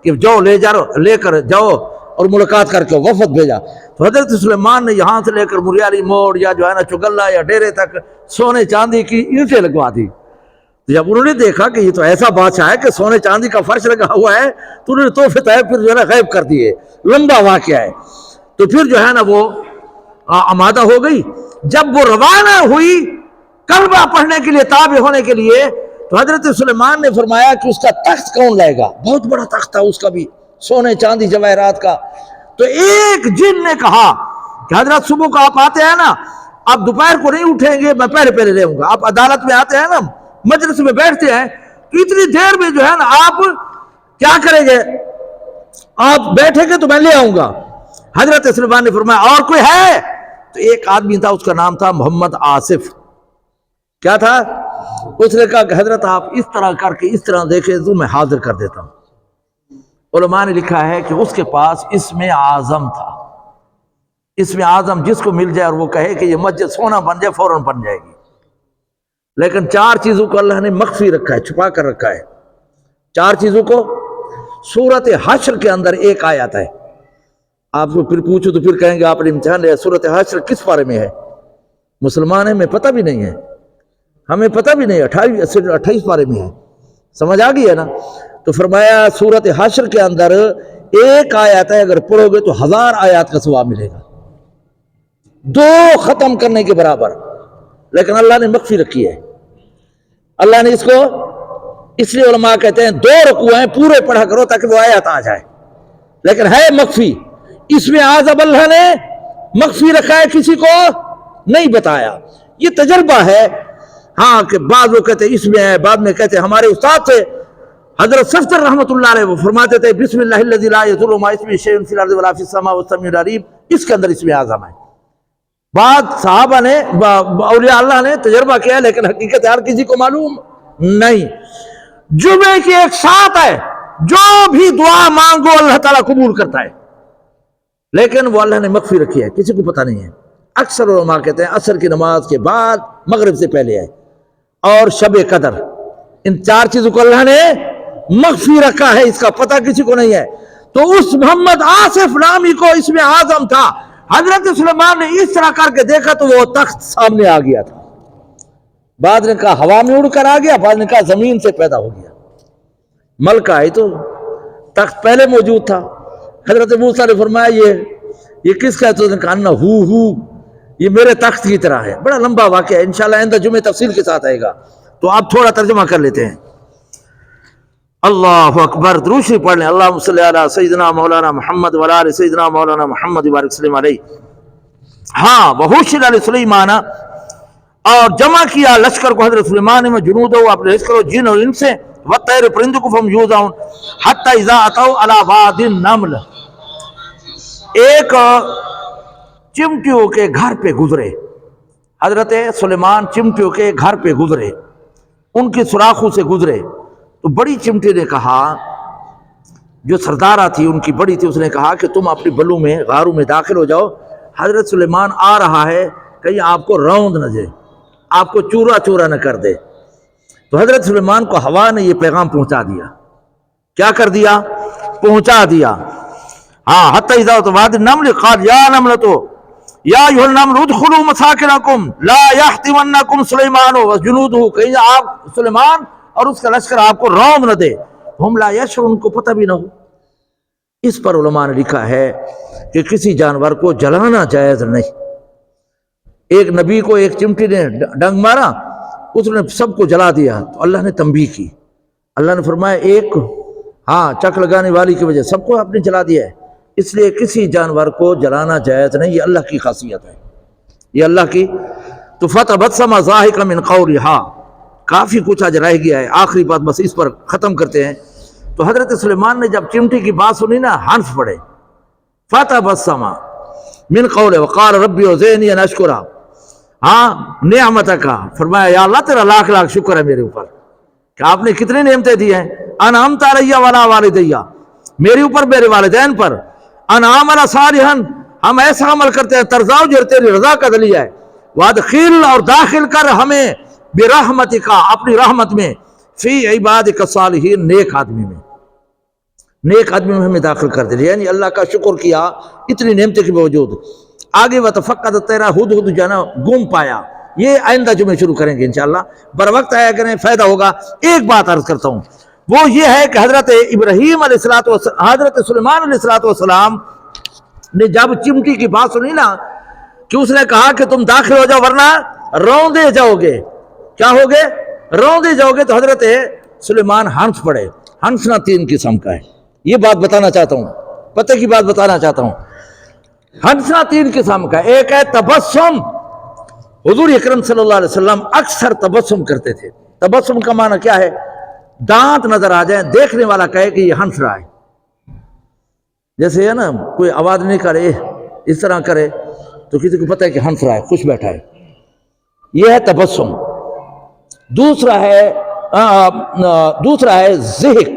کہ جاؤ لے کر جاؤ اور ملاقات کر کے وفد بھیجا۔ تو حضرت سلیمان نے یہاں سے لے کر مریالی موڑ یا جو ہے نا چگلا یا ڈیرے تک سونے چاندی کی اینٹیں لگوا دی۔ جب انہوں نے دیکھا کہ یہ تو ایسا بادشاہ ہے کہ سونے چاندی کا فرش لگا ہوا ہے، تو انہوں نے تحفے طے پھر جو ہے نا غائب کر دیے۔ لمبا واقعہ ہے۔ تو پھر جو ہے نا وہ آمادہ ہو گئی۔ جب وہ روانہ ہوئی کلمہ پڑھنے کے لیے، تابع ہونے کے لیے، تو حضرت سلیمان نے فرمایا کہ اس کا تخت کون لائے گا؟ بہت بڑا تخت تھا اس کا بھی، سونے چاندی جواہرات کا۔ تو ایک جن نے کہا کہ حضرت صبح کو آپ آتے ہیں نا، آپ دوپہر کو نہیں اٹھیں گے، میں پہلے لے آؤں گا۔ آپ عدالت میں آتے ہیں نا، مجلس میں بیٹھتے ہیں، تو اتنی دیر میں جو ہے نا آپ کیا کریں گے؟ آپ بیٹھیں گے تو میں لے آؤں گا۔ حضرت سلیمان نے فرمایا اور کوئی ہے؟ تو ایک آدمی تھا، اس کا نام تھا محمد آصف۔ کیا تھا؟ اس نے کہا کہ حضرت آپ اس طرح کر کے اس طرح دیکھیں تو میں حاضر کر دیتا ہوں۔ علماء نے لکھا ہے کہ اس کے پاس اسم اعظم تھا۔ اسم اعظم جس کو مل جائے اور وہ کہے کہ یہ مسجد سونا بن جائے، فوراً بن جائے گی۔ لیکن چار چیزوں کو اللہ نے مخفی رکھا ہے، چھپا کر رکھا ہے۔ چار چیزوں کو سورۃ حشر کے اندر ایک آیت ہے۔ آپ کو پھر پوچھو تو پھر کہیں گے آپ نے امتحان لیا، سورۃ حشر کس بارے میں ہے؟ مسلمان ہیں، ہمیں پتہ بھی نہیں ہے، ہمیں پتہ بھی نہیں ہے، 28 پارے میں ہے۔ سمجھ آ گئی ہے نا؟ تو فرمایا سورۃ حشر کے اندر ایک آیت ہے، اگر پڑھو گے تو 1000 آیات کا ثواب ملے گا، 2 ختم کرنے کے برابر۔ لیکن اللہ نے مخفی رکھی ہے۔ اللہ نے اس کو، اس لیے علماء کہتے ہیں 2 رکوع ہیں، پورے پڑھا کرو تاکہ وہ آیت آ جائے، لیکن ہے مخفی۔ اس میں اعظم اللہ نے مخفی رکھا ہے، کسی کو نہیں بتایا۔ یہ تجربہ ہے، ہاں، کہ بعض لوگ کہتے ہیں اس میں ہے، بعد میں کہتے ہیں۔ ہمارے استاد تھے حضرت صفدر رحمۃ اللہ علیہ، وہ فرماتے تھے بسم اللہ الذی لا یضر مع اسمہ شیء فی الارض ولا فی السماء والسمیع العلیم، اس کے اندر اسم اعظم ہے۔ بعض صحابہ نے، اولیاء اللہ نے تجربہ کیا، لیکن حقیقت ہر کسی کو معلوم نہیں۔ جمعے کی ایک ساتھ ہے، جو بھی دعا مانگو اللہ تعالیٰ قبول کرتا ہے، لیکن وہ اللہ نے مخفی رکھی ہے، کسی کو پتہ نہیں ہے۔ اکثر علماء کہتے ہیں عصر کی نماز کے بعد، مغرب سے پہلے ہے، اور شب قدر، ان 4 چیزوں کو اللہ نے مخفی رکھا ہے، اس کا پتہ کسی کو نہیں ہے۔ تو اس محمد آصف نامی کو اس میں اعظم تھا۔ حضرت سلیمان نے اس طرح کر کے دیکھا تو وہ تخت سامنے آ گیا تھا۔ بعض نے کہا ہوا میں اڑ کر آ گیا، بعض نے کہا زمین سے پیدا ہو گیا۔ ملکہ ہے تو تخت پہلے موجود تھا۔ حضرت موسیٰ نے فرمایا یہ کس کا ہے؟ تو نے کہا نہ ہو یہ میرے تخت کی طرح ہے۔ بڑا لمبا واقعہ ہے، انشاءاللہ آئندہ جمعے تفصیل کے ساتھ آئے گا، تو آپ تھوڑا ترجمہ کر لیتے ہیں۔ اللہ اکبر، درود شریف پڑھ لیں۔ اللہم صلی علی سیدنا مولانا محمد وعلی آل سیدنا مولانا محمد وبارک وسلم علیہ۔ ہاں، وحشر علی سلیمان، اور جمع کیا لشکر کو حضرت سلیمان میں جنود ہو، اپنے لشکر و جن اور ان سے، وطیر پرندوں کو فہم یوزعون حتی اذا اتوا علی واد النمل، ایک چمٹیوں کے گھر پہ گزرے۔ حضرت سلیمان چمٹیوں کے گھر پہ گزرے، ان کے سوراخوں سے گزرے۔ تو بڑی چمٹی نے کہا، جو سردارہ تھی ان کی بڑی تھی، اس نے کہا کہ تم اپنی بلوں میں، غاروں میں داخل ہو جاؤ، حضرت سلیمان آ رہا ہے، کہیں آپ کو روند نہ جائے، آپ کو چورا چورا نہ کر دے۔ تو حضرت سلیمان کو ہوا نے یہ پیغام پہنچا دیا۔ کیا کر دیا؟ پہنچا دیا۔ ہاں، حتی اذا اتوا واد النمل قال یا نملۃ یا ایھا النمل ادخلوا مساکنکم لا یحطمنکم سلیمان وجنودہ، کہیں آپ سلیمان اور اس کا لشکر آپ کو رونق نہ دے، ہم لا یشعرون، ان کو پتہ بھی نہ ہو۔ اس پر علماء نے لکھا ہے کہ کسی جانور کو جلانا جائز نہیں۔ ایک نبی کو ایک چمٹی نے ڈنگ مارا، اس نے سب کو جلا دیا، تو اللہ نے تنبیہ کی، اللہ نے فرمایا ایک چک لگانے والی کی وجہ سب کو آپ نے جلا دیا ہے، اس لیے کسی جانور کو جلانا جائز نہیں، یہ اللہ کی خاصیت ہے، یہ اللہ کی۔ تو فتبسم ضاحکا من قولہا، کافی کچھ آج رہ گیا ہے، آخری بات بس اس پر ختم کرتے ہیں۔ تو حضرت سلیمان نے جب چمٹی کی بات سنی نا، ہنس پڑے، فتبسم من قولہ وقال ربی اوزعنی ان اشکر نعمتک، فرمایا یا اللہ تیرا لاکھ لاکھ شکر ہے میرے اوپر کہ آپ نے کتنی نعمتیں دی ہیں، انعمت علی وعلی والدی، میرے اوپر میرے والدین پر، ان عمل صالحا، ہم ایسا عمل کرتے ہیں ترضا جو تیری رضا کا ذریعہ ہے، وادخل، اور داخل کر ہمیں برحمتک، اپنی رحمت میں، فی عبادک الصالحین، نیک آدمی میں، نیک آدمی میں ہمیں داخل کر دے، یعنی اللہ کا شکر کیا اتنی نعمتوں کے باوجود۔ آگے وتفقد الطیر، ہدہد جو ہے نا گم پایا، یہ آئندہ جمعے شروع کریں گے انشاءاللہ، بر وقت آیا کریں، فائدہ ہوگا۔ ایک بات عرض کرتا ہوں، وہ یہ ہے کہ حضرت ابراہیم علیہ الصلوۃ والسلام، حضرت سلیمان علیہ الصلوۃ والسلام نے جب چمٹی کی بات سنی نا، کہ اس نے کہا کہ تم داخل ہو جاؤ ورنہ روندے جاؤ گے، کیا ہوگے؟ روندے جاؤ گے، تو حضرت سلیمان ہنس پڑے۔ ہنسنا تین قسم کا ہے، یہ بات بتانا چاہتا ہوں، پتہ کی بات بتانا چاہتا ہوں۔ ہنسنا تین قسم کا، ایک ہے تبسم، حضور اکرم صلی اللہ علیہ وسلم اکثر تبسم کرتے تھے۔ تبسم کا معنی کیا ہے؟ دانت نظر آ جائیں، دیکھنے والا کہے کہ یہ ہنس رہا ہے، جیسے ہے نا کوئی آواز نہیں کرے، اس طرح کرے تو کسی کو پتہ ہے کہ ہنس رہا ہے، خوش بیٹھا ہے، یہ ہے تبسم۔ دوسرا ہے ضحک۔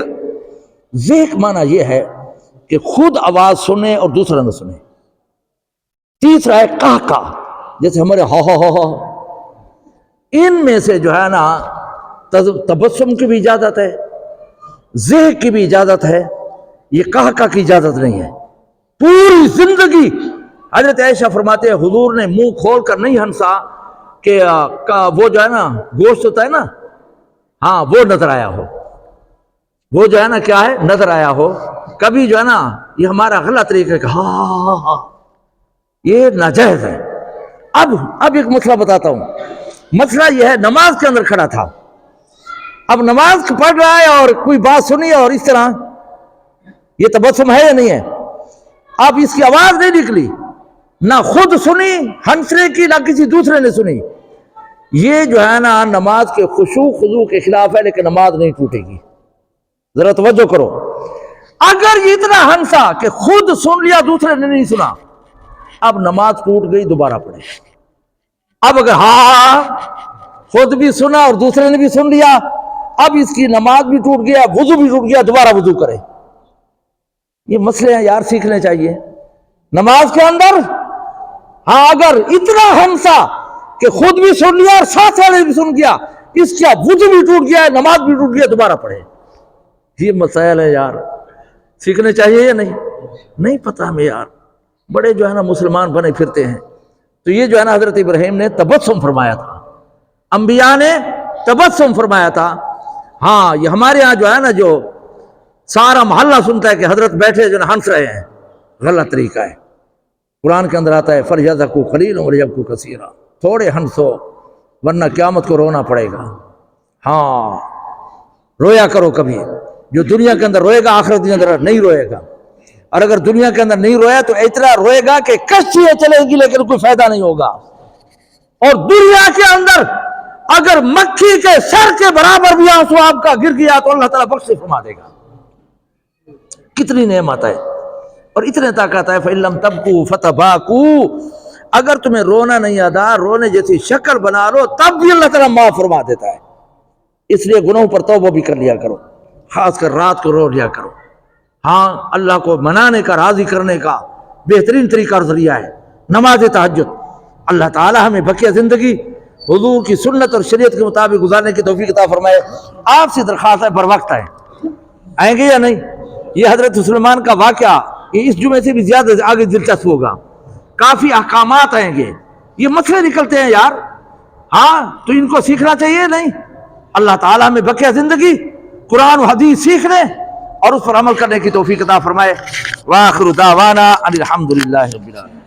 ضحک معنی یہ ہے کہ خود آواز سنے اور دوسرا نہ سنے۔ تیسرا ہے قہقہ، جیسے ہمارے ہو۔ ان میں سے جو ہے نا تبسم کی بھی اجازت ہے، ضحک کی بھی اجازت ہے، یہ قہقہ کی اجازت نہیں ہے۔ پوری زندگی حضرت عائشہ فرماتے ہیں حضور نے منہ کھول کر نہیں ہنسا کہ وہ جو ہے نا گوشت ہوتا ہے نا، وہ نظر آیا ہو، وہ جو ہے نا کیا ہے نظر آیا ہو۔ کبھی جو ہے نا یہ ہمارا غلط طریقہ ہے کہ یہ ناجائز ہے۔ اب ایک مسئلہ بتاتا ہوں، مسئلہ یہ ہے، نماز کے اندر کھڑا تھا، اب نماز پڑھ رہا ہے اور کوئی بات سنی اور اس طرح، یہ تبسم ہے یا نہیں ہے؟ اب اس کی آواز نہیں نکلی، نہ خود سنی ہنسنے کی، نہ کسی دوسرے نے سنی، یہ جو ہے نا نماز کے خضوع کے خلاف ہے، لیکن نماز نہیں ٹوٹے گی۔ ذرا توجہ کرو، اگر یہ اتنا ہنسا کہ خود سن لیا دوسرے نے نہیں سنا، اب نماز ٹوٹ گئی، دوبارہ پڑھے۔ اب اگر خود بھی سنا اور دوسرے نے بھی سن لیا، اب اس کی نماز بھی ٹوٹ گیا، وضو بھی ٹوٹ گیا، دوبارہ وضو کرے۔ یہ مسئلے ہیں یار، سیکھنے چاہیے نماز کے اندر۔ اگر اتنا ہنسا کہ خود بھی سن لیا اور ساتھ والے بھی سن گیا، اس کا وضو بھی ٹوٹ گیا، نماز بھی ٹوٹ گیا، دوبارہ پڑھے۔ یہ مسائل ہے یار، سیکھنے چاہیے یا نہیں پتہ ہمیں یار، بڑے جو ہے نا مسلمان بنے پھرتے ہیں۔ تو یہ جو ہے نا حضرت ابراہیم نے تبسم فرمایا تھا، انبیاء نے تبسم فرمایا تھا۔ یہ ہمارے ہاں جو ہے نا جو سارا محلہ سنتا ہے کہ حضرت بیٹھے جو ہنس رہے ہیں، غلط طریقہ ہے۔ قرآن کے اندر آتا ہے فَلْيَضْحَكُوا قَلِيلًا وَلْيَبْكُوا كَثِيرًا، تھوڑے ہنسو ورنہ قیامت کو رونا پڑے گا۔ رویا کرو، کبھی جو دنیا کے اندر روئے گا آخرت کے اندر نہیں روئے گا، اور اگر دنیا کے اندر نہیں رویا تو اتنا روئے گا کہ کشتیاں چلے گی لیکن کوئی فائدہ نہیں ہوگا، اور دنیا کے اندر اگر مکھی کے سر کے برابر بھی آنسو آپ کا گر گیا تو اللہ تعالیٰ بخش فرما دے گا۔ کتنی نعمت ہے اور اتنے طاقت ہے۔ فَإِن لَمْ تَبْكُوا فَتَبَاكُوا، اگر تمہیں رونا نہیں آتا، رونے جیسی شکل بنا لو، تب بھی اللہ تعالیٰ معاف فرما دیتا ہے۔ اس لیے گناہوں پر توبہ بھی کر لیا کرو، خاص کر رات کو رو لیا کرو۔ اللہ کو منانے کا، راضی کرنے کا بہترین طریقہ اور ذریعہ ہے نماز تہجد۔ اللہ تعالیٰ ہمیں بقیہ زندگی حضور کی سنت اور شریعت کے مطابق گزارنے کی توفیق عطا فرمائے۔ آپ سے درخواست ہے بر وقت آئیں گے یا نہیں؟ یہ حضرت سلیمان کا واقعہ اس جمعے سے بھی زیادہ آگے دلچسپ ہوگا۔ کافی احکامات آئیں گے، یہ مسئلے نکلتے ہیں یار، ہاں تو ان کو سیکھنا چاہیے نہیں؟ اللہ تعالیٰ ہمیں بقیہ زندگی قرآن و حدیث سیکھنے اور اس پر عمل کرنے کی توفیق عطا فرمائے۔ وآخر دعوانا ان الحمد للہ رب العالمین۔